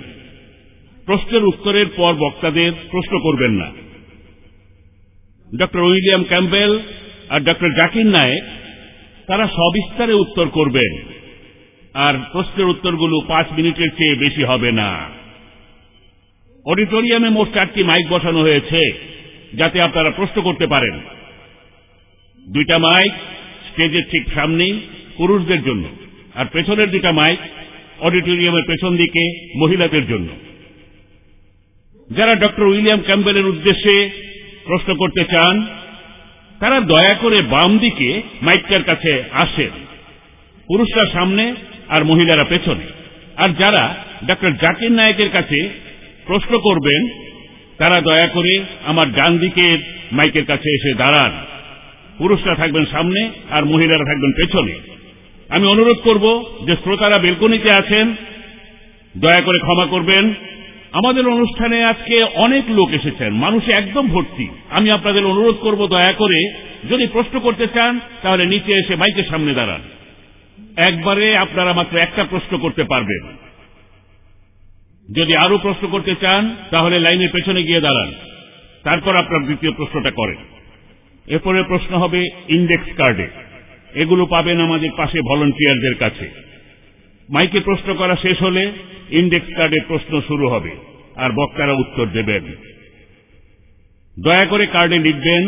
প্রশ্নের উত্তরের পর বক্তাদের প্রশ্ন করবেন না। ডক্টর উইলিয়াম ক্যাম্বেল আর ডক্টর জাকির নায়েক তারা সবিস্তারে উত্তর করবেন, আর প্রশ্নের উত্তরগুলো 5 মিনিটের চেয়ে বেশি হবে না। অডিটোরিয়ামে মোট 4টি মাইক বসানো হয়েছে যাতে আপনারা প্রশ্ন করতে পারেন। 2টা মাইক স্টেজের ঠিক সামনেই পুরুষদের জন্য, আর পেছনের 2টা মাইক অডিটোরিয়ামের পেছন দিকে মহিলাদের জন্য। যারা ডক্টর উইলিয়াম ক্যাম্বেলের উদ্দেশ্যে প্রশ্ন করতে চান তারা দয়া করে বাম দিকে মাইকটার কাছে আসেন। পুরুষরা সামনে আর মহিলারা পেছনে। আর যারা ডক্টর জাকির নায়েকের কাছে প্রশ্ন করবেন তারা দয়া করে আমার ডান দিকের মাইকের কাছে এসে দাঁড়ান। পুরুষরা থাকবেন সামনে আর মহিলারা থাকবেন পেছনে। আমি অনুরোধ করব যে শ্রোতারা বেলকনিতে আছেন দয়া করে ক্ষমা করবেন। আমাদের অনুষ্ঠানে আজকে অনেক লোক এসেছেন, মানুষে একদম ভর্তি। আমি আপনাদের অনুরোধ করব দয়া করে যদি প্রশ্ন করতে চান তাহলে নিচে এসে মাইকের সামনে দাঁড়ান। একবারে আপনারা মাত্র একটা প্রশ্ন করতে পারবেন। যদি আরো প্রশ্ন করতে চান তাহলে লাইনের পেছনে গিয়ে দাঁড়ান, তারপর আপনার দ্বিতীয় প্রশ্নটা করেন। এরপরে প্রশ্ন হবে ইন্ডেক্স কার্ডে। এগুলো পাবেন আমাদের পাশে ভলান্টিয়ারদের কাছে। মাইকে প্রশ্ন করা শেষ হলে ইন্ডেক্স কার্ডে প্রশ্ন শুরু হবে আর বক্তারা উত্তর দেবেন। দয়া করে কার্ডে লিখবেন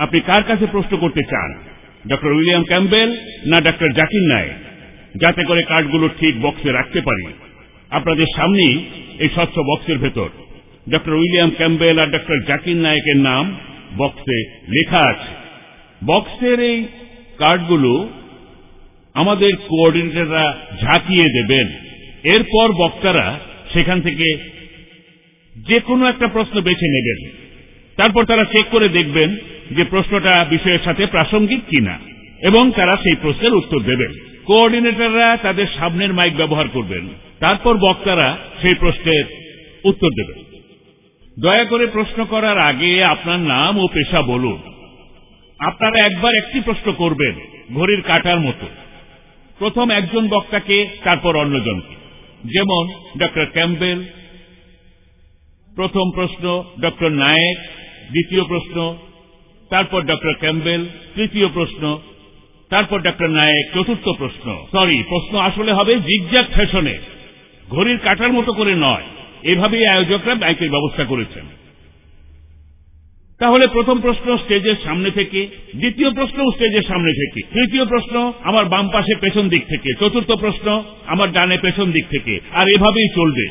আপনি কার কাছে প্রশ্ন করতে চান, ডক্টর উইলিয়াম ক্যাম্বেল না ডক্টর জাকির নায়েক, যাতে করে কার্ডগুলো ঠিক বক্সে রাখতে পারি। আপনাদের সামনেই এই স্বচ্ছ বক্সের ভেতর ডক্টর উইলিয়াম ক্যাম্বেল আর ডক্টর জাকির নায়েকের নাম বক্সে লেখা আছে। বক্সের এই কার্ডগুলো আমাদের কোঅর্ডিনেটররা ঝাঁকিয়ে দেবেন। এরপর বক্তারা সেখান থেকে যে কোনো একটা প্রশ্ন বেছে নেবেন। তারপর তারা চেক করে দেখবেন যে প্রশ্নটা বিষয়ের সাথে প্রাসঙ্গিক কিনা এবং তারা সেই প্রশ্নের উত্তর দেবেন। কোঅর্ডিনেটররা তাদের সামনের মাইক ব্যবহার করবেন, তারপর বক্তারা সেই প্রশ্নের উত্তর দেবেন। দয়া করে প্রশ্ন করার আগে আপনার নাম ও পেশা বলুন। আপনারা একবার একটি প্রশ্ন করবেন, ঘড়ির কাঁটার মতো। প্রথম একজন বক্তাকে, তারপর অন্যজনকে। যেমন ডক্টর ক্যাম্বেল, প্রথম প্রশ্ন ডক্টর নায়েক, দ্বিতীয় প্রশ্ন, তারপর ডক্টর ক্যাম্বেল, তৃতীয় প্রশ্ন, তারপর ডক্টর নায়েক, চতুর্থ প্রশ্ন। প্রশ্ন আসলে হবে জিগজ্যাগ ফ্যাশনে, ঘড়ির কাঁটার মতো করে নয়। এভাবেই আয়োজকরা মাইকের ব্যবস্থা করেছেন। তাহলে প্রথম প্রশ্ন স্টেজের সামনে থেকে, দ্বিতীয় প্রশ্ন স্টেজের সামনে থেকে, তৃতীয় প্রশ্ন আমার বাম পাশে পেছন দিক থেকে, চতুর্থ প্রশ্ন আমার ডানে পেছন দিক থেকে, আর এভাবেই চলবে।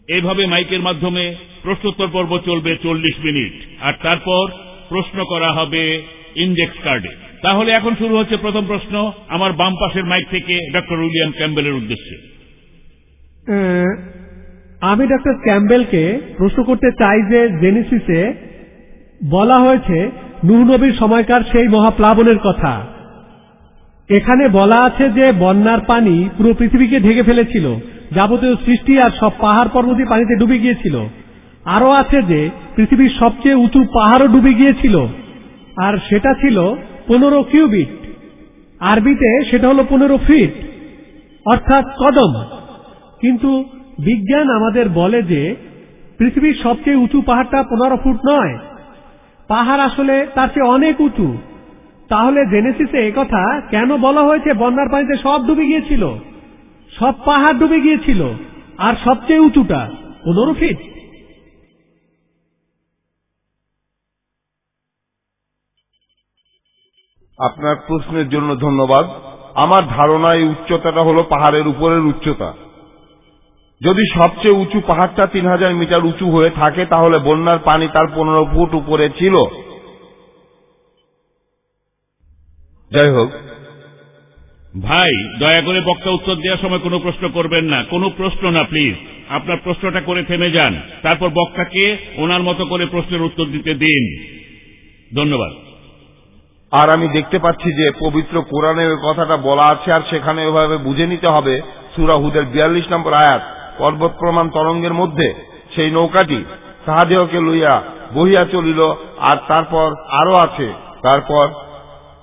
এভাবে মাইকের মাধ্যমে প্রশ্নোত্তর পর্ব চলবে 40 মিনিট, আর তারপর প্রশ্ন করা হবে ইন্ডেক্স কার্ডে। তাহলে এখন শুরু হচ্ছে প্রথম প্রশ্ন আমার বাম পাশের মাইক থেকে ডক্টর উইলিয়াম ক্যাম্বেলের উদ্দেশ্যে। আমি ডক্টর ক্যাম্বেলকে প্রশ্ন করতে চাই যে জেনেসিসে বলা হয়েছে নূহ নবীর সময়কার সেই মহাপ্লাবনের কথা। এখানে বলা আছে যে বন্যার পানি পুরো পৃথিবীকে ঢেকে ফেলেছিল, যাবতীয় সৃষ্টি আর সব পাহাড় পর্বতই পানিতে ডুবে গিয়েছিল। আরো আছে যে পৃথিবীর সবচেয়ে উঁচু পাহাড়ও ডুবে গিয়েছিল, আর সেটা ছিল 15 কিউবিট। আরবিতে সেটা হলো 15 ফিট, অর্থাৎ কদম। কিন্তু বিজ্ঞান আমাদের বলে যে পৃথিবীর সবচেয়ে উঁচু পাহাড়টা 15 ফুট নয়, পাহাড় আসলে তার চেয়ে অনেক উঁচু। তাহলে জেনেসিসে একথা কেন বলা হয়েছে বন্যার পানিতে সব ডুবে গিয়েছিল, সব পাহাড় ডুবে গিয়েছিল, আর সবচেয়ে উঁচুটা 15 ফিট? আপনার প্রশ্নের জন্য ধন্যবাদ। আমার ধারণা এই উচ্চতাটা হলো পাহাড়ের উপরের উচ্চতা। যদি সবচেয়ে উঁচু পাহাড়টা 3000 মিটার উঁচু হয়ে থাকে, তাহলে বন্যার পানি তার 15 ফুট উপরে ছিল। যাই হোক, ভাই দয়া করে বক্তা উত্তর দেওয়ার সময় কোনো প্রশ্ন করবেন না। কোনো প্রশ্ন না প্লিজ। আপনার প্রশ্নটা করে থেমে যান, তারপর বক্তাকে ওনার মতো করে প্রশ্নের উত্তর দিতে দিন। ধন্যবাদ। আর আমি দেখতে পাচ্ছি যে পবিত্র কোরআনে ওই কথাটা বলা আছে, আর সেখানে এভাবে বুঝে নিতে হবে। সূরা হুদের 42 নম্বর আয়াত, পর্বত প্রমাণ তরঙ্গের মধ্যে সেই নৌকাটি তাহাদেহকে লইয়া বহিয়া চলিল। আর তারপর আরো আছে,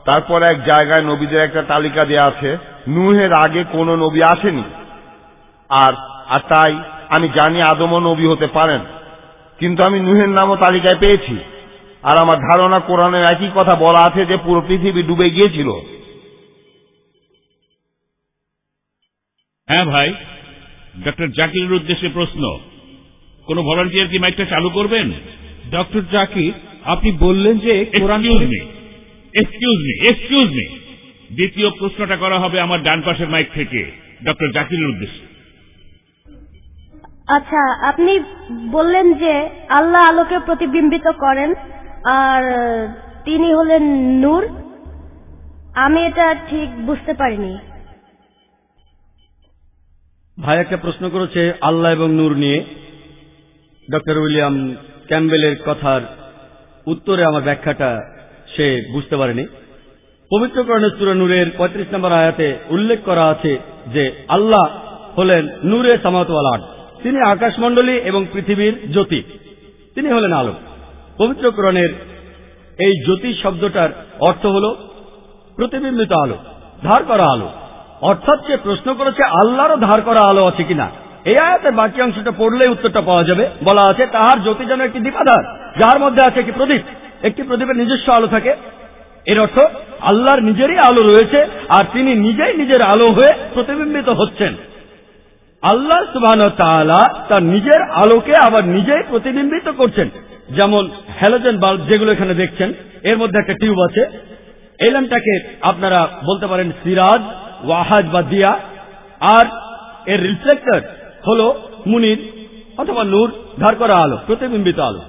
তারপর এক জায়গায় নবীদের একটা তালিকা দেয়া আছে। নূহের আগে কোন নবী আসেনি, আর তাই আমি জানি আদমও নবী হতে পারেন, কিন্তু আমি নূহের নামও তালিকায় পেয়েছি। আর আমার ধারণা কোরআনের একই কথা বলা আছে যে পুরো পৃথিবী ডুবে গিয়েছিল। হ্যাঁ ভাই, ডক্টর জাকিরের উদ্দেশ্যে প্রশ্ন। কোন ভলান্টিয়ার কি মাইকটা চালু করবেন? ডক্টর জাকির, আপনি বললেন যে এক্সকিউজ মি, দ্বিতীয় প্রশ্নটা করা হবে আমার ডান পাশের মাইক থেকে ডক্টর জাকিরের উদ্দেশ্যে। আচ্ছা, আপনি বললেন যে আল্লাহ আলোকে প্রতিবিম্বিত করেন আর তিনি হলেন নূর। আমি এটা ঠিক বুঝতে পারিনি। ভাই একটা প্রশ্ন করেছে আল্লাহ এবং নূর নিয়ে। ডক্টর উইলিয়াম ক্যাম্বেলের কথার উত্তরে আমার ব্যাখ্যাটা সে বুঝতে পারেনি। পবিত্র কোরআনে সূরা নূরের 35 নম্বর আয়াতে উল্লেখ করা আছে যে আল্লাহ হলেন নূরে সামাওয়াত ওয়াল আরদ, তিনি আকাশমণ্ডলী এবং পৃথিবীর জ্যোতি, তিনি হলেন আলো। পবিত্র কোরআনের এই জ্যোতি শব্দটার অর্থ হল প্রতিবিম্বিত আলো, ধার করা আলো। অর্থাৎ সে প্রশ্ন করেছে আল্লাহরও ধার করা আলো আছে কিনা। এই আয়াতের বাকি অংশটা পড়লেই উত্তরটা পাওয়া যাবে। বলা আছে তাহার জ্যোতি যেন একটি দীপাধার, যার মধ্যে আছে একটি প্রদীপ, একটি প্রদীপের নিজস্ব আলো থাকে। এর অর্থ আল্লাহর নিজেরই আলো রয়েছে, আর তিনি নিজেই নিজের আলো হয়ে প্রতিবিম্বিত হচ্ছেন। আল্লাহ সুবহানাহু ওয়া তাআলা তার নিজের আলোকে আবার নিজেই প্রতিবিম্বিত করছেন। যেমন হ্যালোজেন বাল্ব যেগুলো এখানে দেখছেন, এর মধ্যে একটা টিউব আছে। এই ল্যাম্পটাকে আপনারা বলতে পারেন সিরাজ, ওয়াহাজ বা দিয়া, আর এর রিফ্লেক্টর হলো মুনির অথবা নূর, ধার করা আলো, প্রতিবিম্বিত আলো।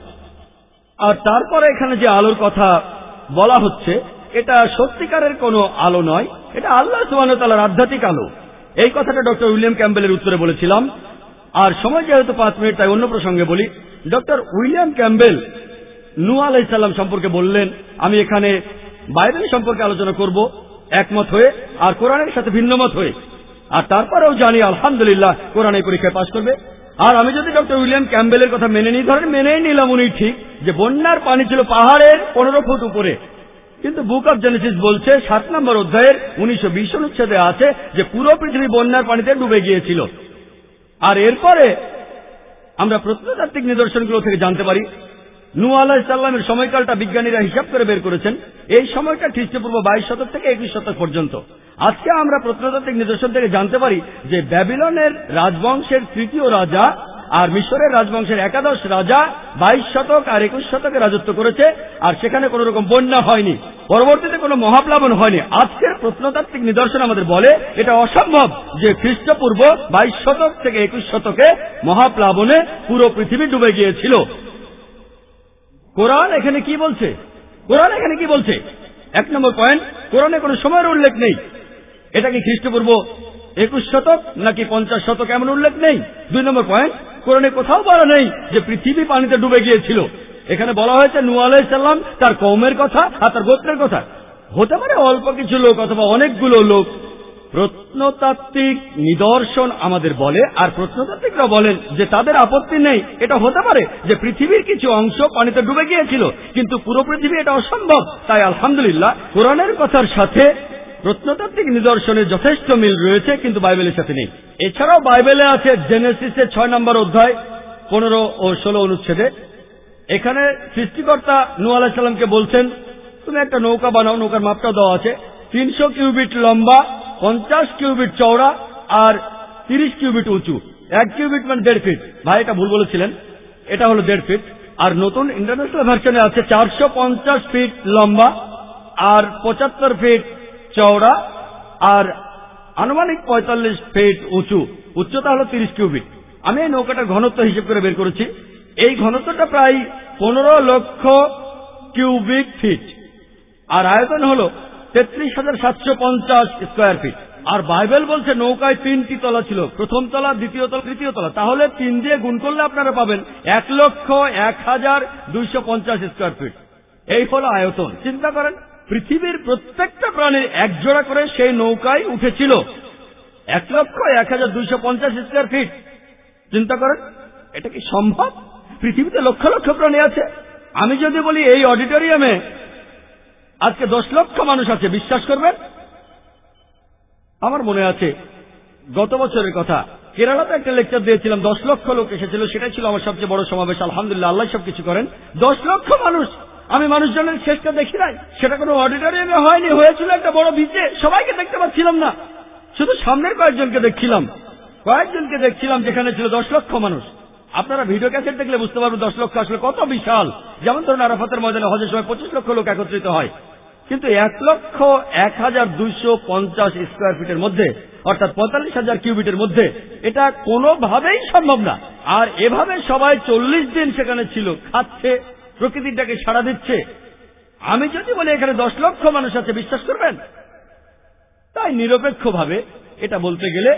আর তারপরে এখানে যে আলোর কথা বলা হচ্ছে এটা সত্যিকারের কোনো আলো নয়, এটা আল্লাহ সুবহানাহু ওয়া তাআলার আধ্যাত্মিক আলো। এই কথাটা ডক্টর উইলিয়াম ক্যাম্বেলের উত্তরে বলেছিলাম। আর সময় যেহেতু 5 মিনিট, তাই অন্য প্রসঙ্গে বলি। ডক্টর উইলিয়াম ক্যাম্বেল নূহ আলাইহিস সালাম সম্পর্কে বললেন, আমি এখানে বাইবেল সম্পর্কে আলোচনা করব একমত হয়ে আর কোরআনের সাথে ভিন্নমত হয়ে। আর তারপরেও জানি আলহামদুলিল্লাহ কোরআন এই পরীক্ষায় পাশ করবে। আর আমি যদি ডক্টর উইলিয়াম ক্যাম্বেলের কথা মেনে নিই, ধরেন মেনেই নিলাম উনি ঠিক যে বন্যার পানি ছিল পাহাড়ের 15 ফুট উপরে, কিন্তু বুক অব জেনেসিস বলছে 7 নম্বর অধ্যায়ের 1920 অনুচ্ছেদে আছে যে পুরো পৃথিবী বন্যার পানিতে ডুবে গিয়েছিল। আর এরপরে আমরা প্রত্নতাত্ত্বিক নিদর্শনগুলো থেকে জানতে পারি নূহ আলাইহিস সালামের সময়কালটা বিজ্ঞানীরা হিসাব করে বের করেছেন। এই সময়টা খ্রিস্টপূর্ব 22 শতক থেকে 21 শতক পর্যন্ত। আজকে আমরা প্রত্নতাত্ত্বিক নিদর্শন থেকে জানতে পারি যে ব্যাবিলনের রাজবংশের 3য় রাজা আর মিশরের রাজবংশের 11 রাজা 22 শতক আর 21 শতকে রাজত্ব করেছে, আর সেখানে কোন রকম বন্যা হয়নি, পরবর্তীতে কোনো মহাপ্লাবন হয়নি। আজকের প্রত্নতাত্ত্বিক নিদর্শন আমাদের বলে এটা অসম্ভব যে খ্রিস্টপূর্ব 22 শতক থেকে 21 শতকে মহাপ্লাবনে পুরো পৃথিবী ডুবে গিয়েছিল। কোরআন এখানে কি বলছে? কোরআন এখানে কি বলছে? 1 নম্বর পয়েন্ট, কোরআনে কোনো সময়ের উল্লেখ নেই। এটা কি খ্রিস্টপূর্ব 21 শতক নাকি 50 শতক এমন উল্লেখ নেই। 2 নম্বর পয়েন্ট, কোরআনে কোথাও বলা নেই যে পৃথিবী পানিতে ডুবে গিয়েছিল। এখানে বলা হয়েছে নূহ আলাইহিস সালাম, তার কওমের কথা আর তার গোত্রের কথা। হতে পারে অল্প কিছু লোক অথবা অনেকগুলো লোক। প্রত্নতাত্ত্বিক নিদর্শন আমাদের বলে, আর প্রত্নতাত্ত্বিকরা বলেন যে তাদের আপত্তি নেই, এটা হতে পারে যে পৃথিবীর কিছু অংশ পানিতে ডুবে গিয়েছিল, কিন্তু পুরো পৃথিবী এটা অসম্ভব। তাই আলহামদুলিল্লাহ কোরআনের কথার সাথে প্রত্নতাত্ত্বিক নিদর্শনের যথেষ্ট মিল রয়েছে, কিন্তু বাইবেলের সাথে নেই। এছাড়াও বাইবেলে আছে জেনেসিসের 6 নম্বর অধ্যায় 15 ও 16 অনুচ্ছেদে। এখানে সৃষ্টিকর্তা নূহ আলাইহিস সালামকে বলছেন তুমি একটা নৌকা বানাও। নৌকার মাপটাও দেওয়া আছে, 300 কিউবিট লম্বা, 50 কিউবিট চওড়া আর 30 কিউবিট উঁচু। 1 কিউবিট মানে 1.5 ফিট। ভাই এটা ভুল বলেছিলেন, এটা হলো 1.5 ফিট। আর নতুন ইন্টারন্যাশনাল ভার্সনে আছে 450 ফিট লম্বা আর 75 ফিট চওড়া আর আনুমানিক 45 ফিট উঁচু। উচ্চতা হলো 30 কিউবিট। আমি এই নৌকাটার ঘনত্ব হিসেব করে বের করেছি। এই ঘনত্বটা প্রায় 15 লক্ষ কিউবিক ফিট, আর আয়তন হলো 33,750 স্কয়ার ফিট। আর বাইবেল বলছে নৌকায় 3টি তলা ছিল, প্রথম তলা, দ্বিতীয় তলা, তৃতীয় তলা। তাহলে 3 দিয়ে গুণ করলে আপনারা পাবেন 1,01,250 স্কয়ার ফিট। এই হলো আয়তন। চিন্তা করেন, পৃথিবীর প্রত্যেকটা প্রাণীর 1 জোড়া করে সেই নৌকায় উঠেছিল। 1,01,250 স্কয়ার ফিট। চিন্তা করেন, এটা কি সম্ভব? পৃথিবীতে লক্ষ লক্ষ প্রাণী আছে। আমি যদি বলি এই অডিটোরিয়ামে আজকে 10 লক্ষ মানুষ আছে, বিশ্বাস করবেন? আমার মনে আছে গত বছরের কথা, কেরালাতে একটা লেকচার দিয়েছিলাম, 10 লক্ষ লোক এসেছিল। সেটাই ছিল আমার সবচেয়ে বড় সমাবেশ। আলহামদুলিল্লাহ, আল্লাহ সবকিছু করেন। 10 লক্ষ মানুষ। আমি মানুষজনের শেষটা দেখি নাই। সেটা কোনো অডিটোরিয়ামে হয়নি, হয়েছিল একটা বড় বিচে। সবাইকে দেখতে পাচ্ছিলাম না, শুধু সামনের কয়েকজনকে দেখছিলাম, যেখানে ছিল 10 লক্ষ মানুষ। আপনারা ভিডিও ক্যাসেট দেখলে বুঝতে পারবেন 10 লক্ষ আসলে কত বিশাল। যেমন ধরুন আরাফাতের ময়দানে হজের সময় 25 লক্ষ লোক একত্রিত হয়, কিন্তু 1,01,250 স্কয়ার ফিটের মধ্যে, অর্থাৎ 45,000 কিউবিটের মধ্যে এটা কোনোভাবেই সম্ভব না। আর এভাবে সবাই 40 দিন সেখানে ছিল, খাচ্ছে, প্রকৃতিটাকে সাড়া দিচ্ছে। আমি যদি বলি এখানে 10 লক্ষ মানুষ আছে, বিশ্বাস করবেন? তাই নিরপেক্ষভাবে এটা বলতে গেলে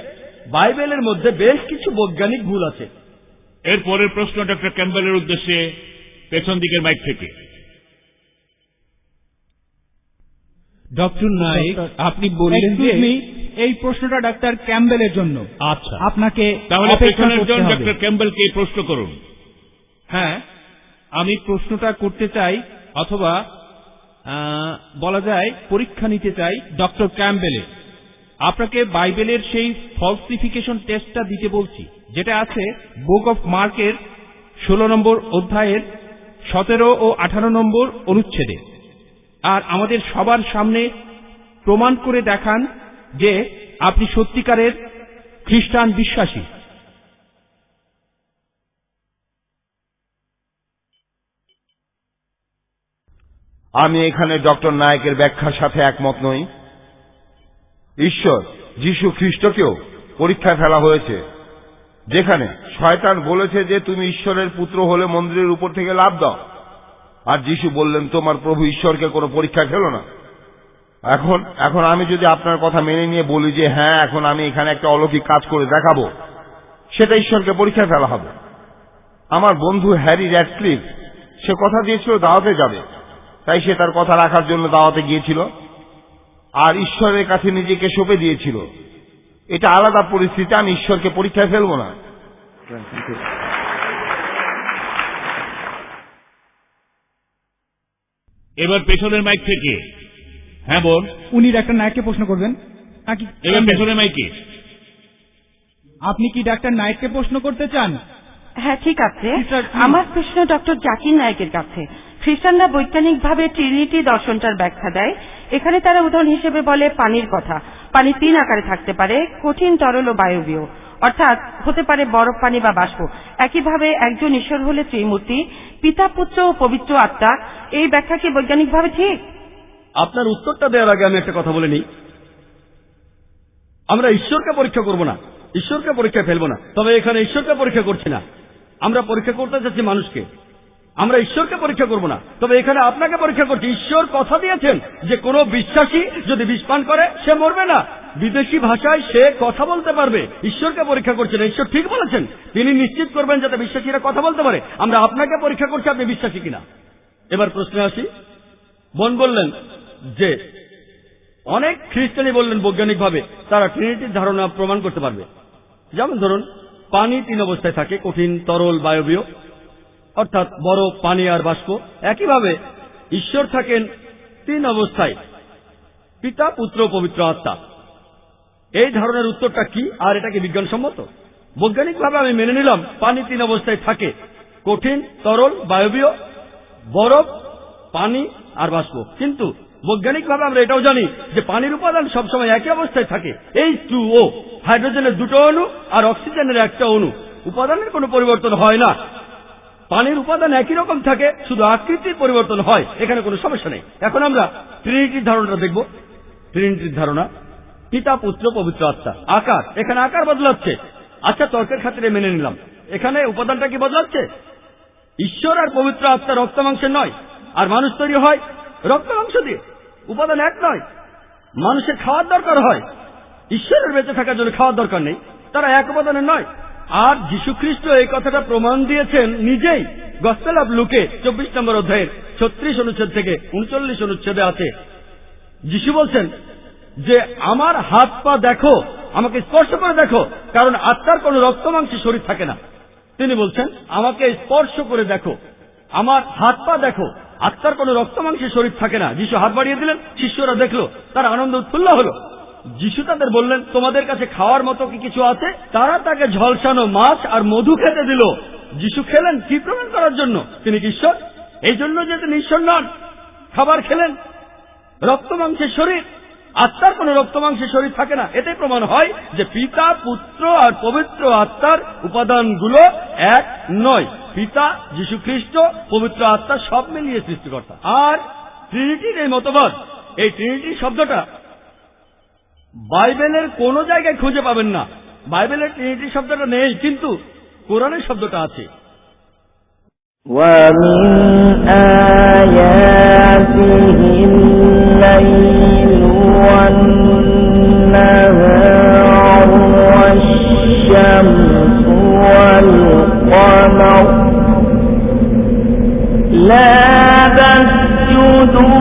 বাইবেলের মধ্যে বেশ কিছু বৈজ্ঞানিক ভুল আছে। এর পরের প্রশ্ন ডক্টর ক্যাম্বেলের উদ্দেশ্যে পেছন দিকের মাইক থেকে। ডক্টর নাইক, আপনি বললেন যে এই প্রশ্নটা ডাক্তার ক্যাম্বেলের জন্য। আচ্ছা, আপনাকে তাহলে পেছনের জন ডক্টর ক্যাম্বেলকে এই প্রশ্ন করুন। হ্যাঁ, আমি প্রশ্নটা করতে চাই, অথবা বলা যায় পরীক্ষা নিতে চাই ডক্টর ক্যাম্বেলের। আপনাকে বাইবেলের সেই ফলসিফিকেশন টেস্টটা দিতে বলছি, যেটা আছে বুক অফ মার্কের 16 নম্বর অধ্যায়ের 17 ও 18 নম্বর অনুচ্ছেদে। আর আমাদের সবার সামনে প্রমাণ করে দেখান যে আপনি সত্যিকারের খ্রিস্টান বিশ্বাসী। আমি এখানে ডক্টর নায়কের ব্যাখ্যার সাথে একমত নই। ঈশ্বর যীশু খ্রিস্টকেও পরীক্ষায় ফেলা হয়েছে, যেখানে শয়তান বলেছে যে তুমি ঈশ্বরের পুত্র হলে মন্দিরের উপর থেকে লাফ দাও, আর যীশু বললেন তোমার প্রভু ঈশ্বরকে কোনো পরীক্ষায় ফেলো না। এখন আমি যদি আপনার কথা মেনে নিয়ে বলি যে হ্যাঁ, এখন আমি এখানে একটা অলৌকিক কাজ করে দেখাবো, সেটা ঈশ্বরকে পরীক্ষায় ফেলা হবে। আমার বন্ধু হ্যারি র্যাডক্লিফ, সে কথা দিয়েছিল দাওয়াতে যাবে, তাই সে তার কথা রাখার জন্য দাওয়াতে গিয়েছিল। আর ঈশ্বরের কাছে নিজেকে সঁপে দিয়েছিল। এটা আলাদা পরিস্থিতি, আমি ঈশ্বরকে পরীক্ষায় ফেলবো না। এবার পেছনের মাইক থেকে। হ্যাঁ বোন, উনি ডাক্তার নায়েককে প্রশ্ন করবেন। এবার পেছনের মাইকে। আপনি কি ডাক্তার নায়েককে প্রশ্ন করতে চান? হ্যাঁ, ঠিক আছে। আমার প্রশ্ন ডক্টর জাকির নায়েকের কাছে। খ্রিস্টানরা বৈজ্ঞানিকভাবে ট্রিনিটি দর্শনটার ব্যাখ্যা দেয়। এখানে তারা উদাহরণ হিসেবে বলে পানির কথা। পানি 3 আকারে থাকতে পারে, কঠিন, তরল ও বায়বীয়, অর্থাৎ হতে পারে বরফ, পানি বা বাষ্প। একইভাবে একজন ঈশ্বর হলে ত্রিমূর্তি, পিতা, পুত্র ও পবিত্র আত্মা। এই ব্যাখ্যা কি বৈজ্ঞানিকভাবে ঠিক? আপনার উত্তরটা দেওয়ার আগে আমি একটা কথা বলে নিই। আমরা ঈশ্বরকে পরীক্ষা করব না, ঈশ্বরকে পরীক্ষায় ফেলবো না। তবে এখানে ঈশ্বরকে পরীক্ষা করছি না, আমরা পরীক্ষা করতে চাচ্ছি মানুষকে। আমরা ঈশ্বরকে পরীক্ষা করব না, তবে এখানে আপনাকে পরীক্ষা করছি। ঈশ্বর কথা দিয়েছেন যে কোনো বিশ্বাসী যদি বিষ পান করে সে মরবে না, বিদেশি ভাষায় সে কথা বলতে পারবে। ঈশ্বরকে পরীক্ষা করছেন, ঈশ্বর ঠিক বলেছেন, তিনি নিশ্চিত করবেন যাতে বিশ্বাসীরা কথা বলতে পারে। আমরা আপনাকে পরীক্ষা করছি আপনি বিশ্বাসী কিনা। এবার প্রশ্নে আসি। বোন বললেন যে অনেক খ্রিস্টানই বললেন বৈজ্ঞানিকভাবে তারা ট্রিনিটির ধারণা প্রমাণ করতে পারবে। যেমন ধরুন, পানি 3 অবস্থায় থাকে, কঠিন, তরল, বায়বীয়, অর্থাৎ বরফ, পানি আর বাষ্প। একইভাবে ঈশ্বর থাকেন 3 অবস্থায়, পিতা, পুত্র, পবিত্র আত্মা। এই ধারণার উত্তরটা কি আর এটা কি বিজ্ঞানসম্মত? বৈজ্ঞানিকভাবে আমি মেনে নিলাম পানি 3 অবস্থায় থাকে, কঠিন, তরল, বায়বীয়, বরফ, পানি আর বাষ্প। কিন্তু বৈজ্ঞানিকভাবে আমরা এটাও জানি যে পানির উপাদান সবসময় একই অবস্থায় থাকে, H2O, হাইড্রোজেনের 2টো অণু আর অক্সিজেনের 1টা অণু। উপাদানের কোনো পরিবর্তন হয় না, পানির উপাদান একই রকম থাকে, শুধু আকৃতির পরিবর্তন হয়। এখানে কোনো সমস্যা নেই। এখন আমরা ট্রিনিটির ধারণাটা দেখব। ট্রিনিটির ধারণা, পিতা, পুত্র, পবিত্র আত্মা। আকার, এখানে আকার বদলাচ্ছে। আচ্ছা, তর্কের খাতিরে মেনে নিলাম, এখানে উপাদানটা কি বদলাচ্ছে? ঈশ্বর আর পবিত্র আত্মা রক্ত মাংসের নয়, আর মানুষ তৈরি হয় রক্ত মাংস দিয়ে। উপাদান এক নয়। মানুষের খাওয়ার দরকার হয়, ঈশ্বরের বেঁচে থাকার জন্য খাওয়ার দরকার নেই। তারা এক উপাদানের নয়। আর যীশুখ্রিস্ট এই কথাটা প্রমাণ দিয়েছেন নিজেই। গসপেল অফ লুকে 24 নম্বর অধ্যায়ের 36 অনুচ্ছেদ থেকে 39 অনুচ্ছেদে আছে। যীশু বলছেন যে আমার হাত পা দেখো, আমাকে স্পর্শ করে দেখো, কারণ আত্মার কোনো রক্ত মাংসে শরীর থাকে না। তিনি বলছেন আমাকে স্পর্শ করে দেখো, আমার হাত পা দেখো, আত্মার কোনো রক্ত মাংসে শরীর থাকে না। যীশু হাত বাড়িয়ে দিলেন, শিষ্যরা দেখলো, তার আনন্দ উৎফুল্ল হলো। যীশু তাদের বললেন তোমাদের কাছে খাওয়ার মতো কি কিছু আছে? তারা তাকে ঝলসানো মাছ আর মধু খেতে দিল। যীশু খেলেন কি প্রমাণ করার জন্য তিনি কি ঈশ্বর? এই জন্য যে তিনি ঈশ্বর নন। খাবার খেলেন, রক্ত মাংসের শরীর, আত্মার কোন রক্ত মাংসের শরীর থাকে না। এতে প্রমাণ হয় যে পিতা, পুত্র আর পবিত্র আত্মার উপাদানগুলো এক নয়। পিতা, যীশুখ্রিস্ট, পবিত্র আত্মা সব মিলিয়ে সৃষ্টিকর্তা। আর ট্রিনিটির এই মতবাদ, এই ট্রিনিটি শব্দটা বাইবেলের কোন জায়গায় খুঁজে পাবেন না। বাইবেলের ট্রিনিটি শব্দটা নেই, কিন্তু কোরআনের শব্দটা আছে। لا تسجدوا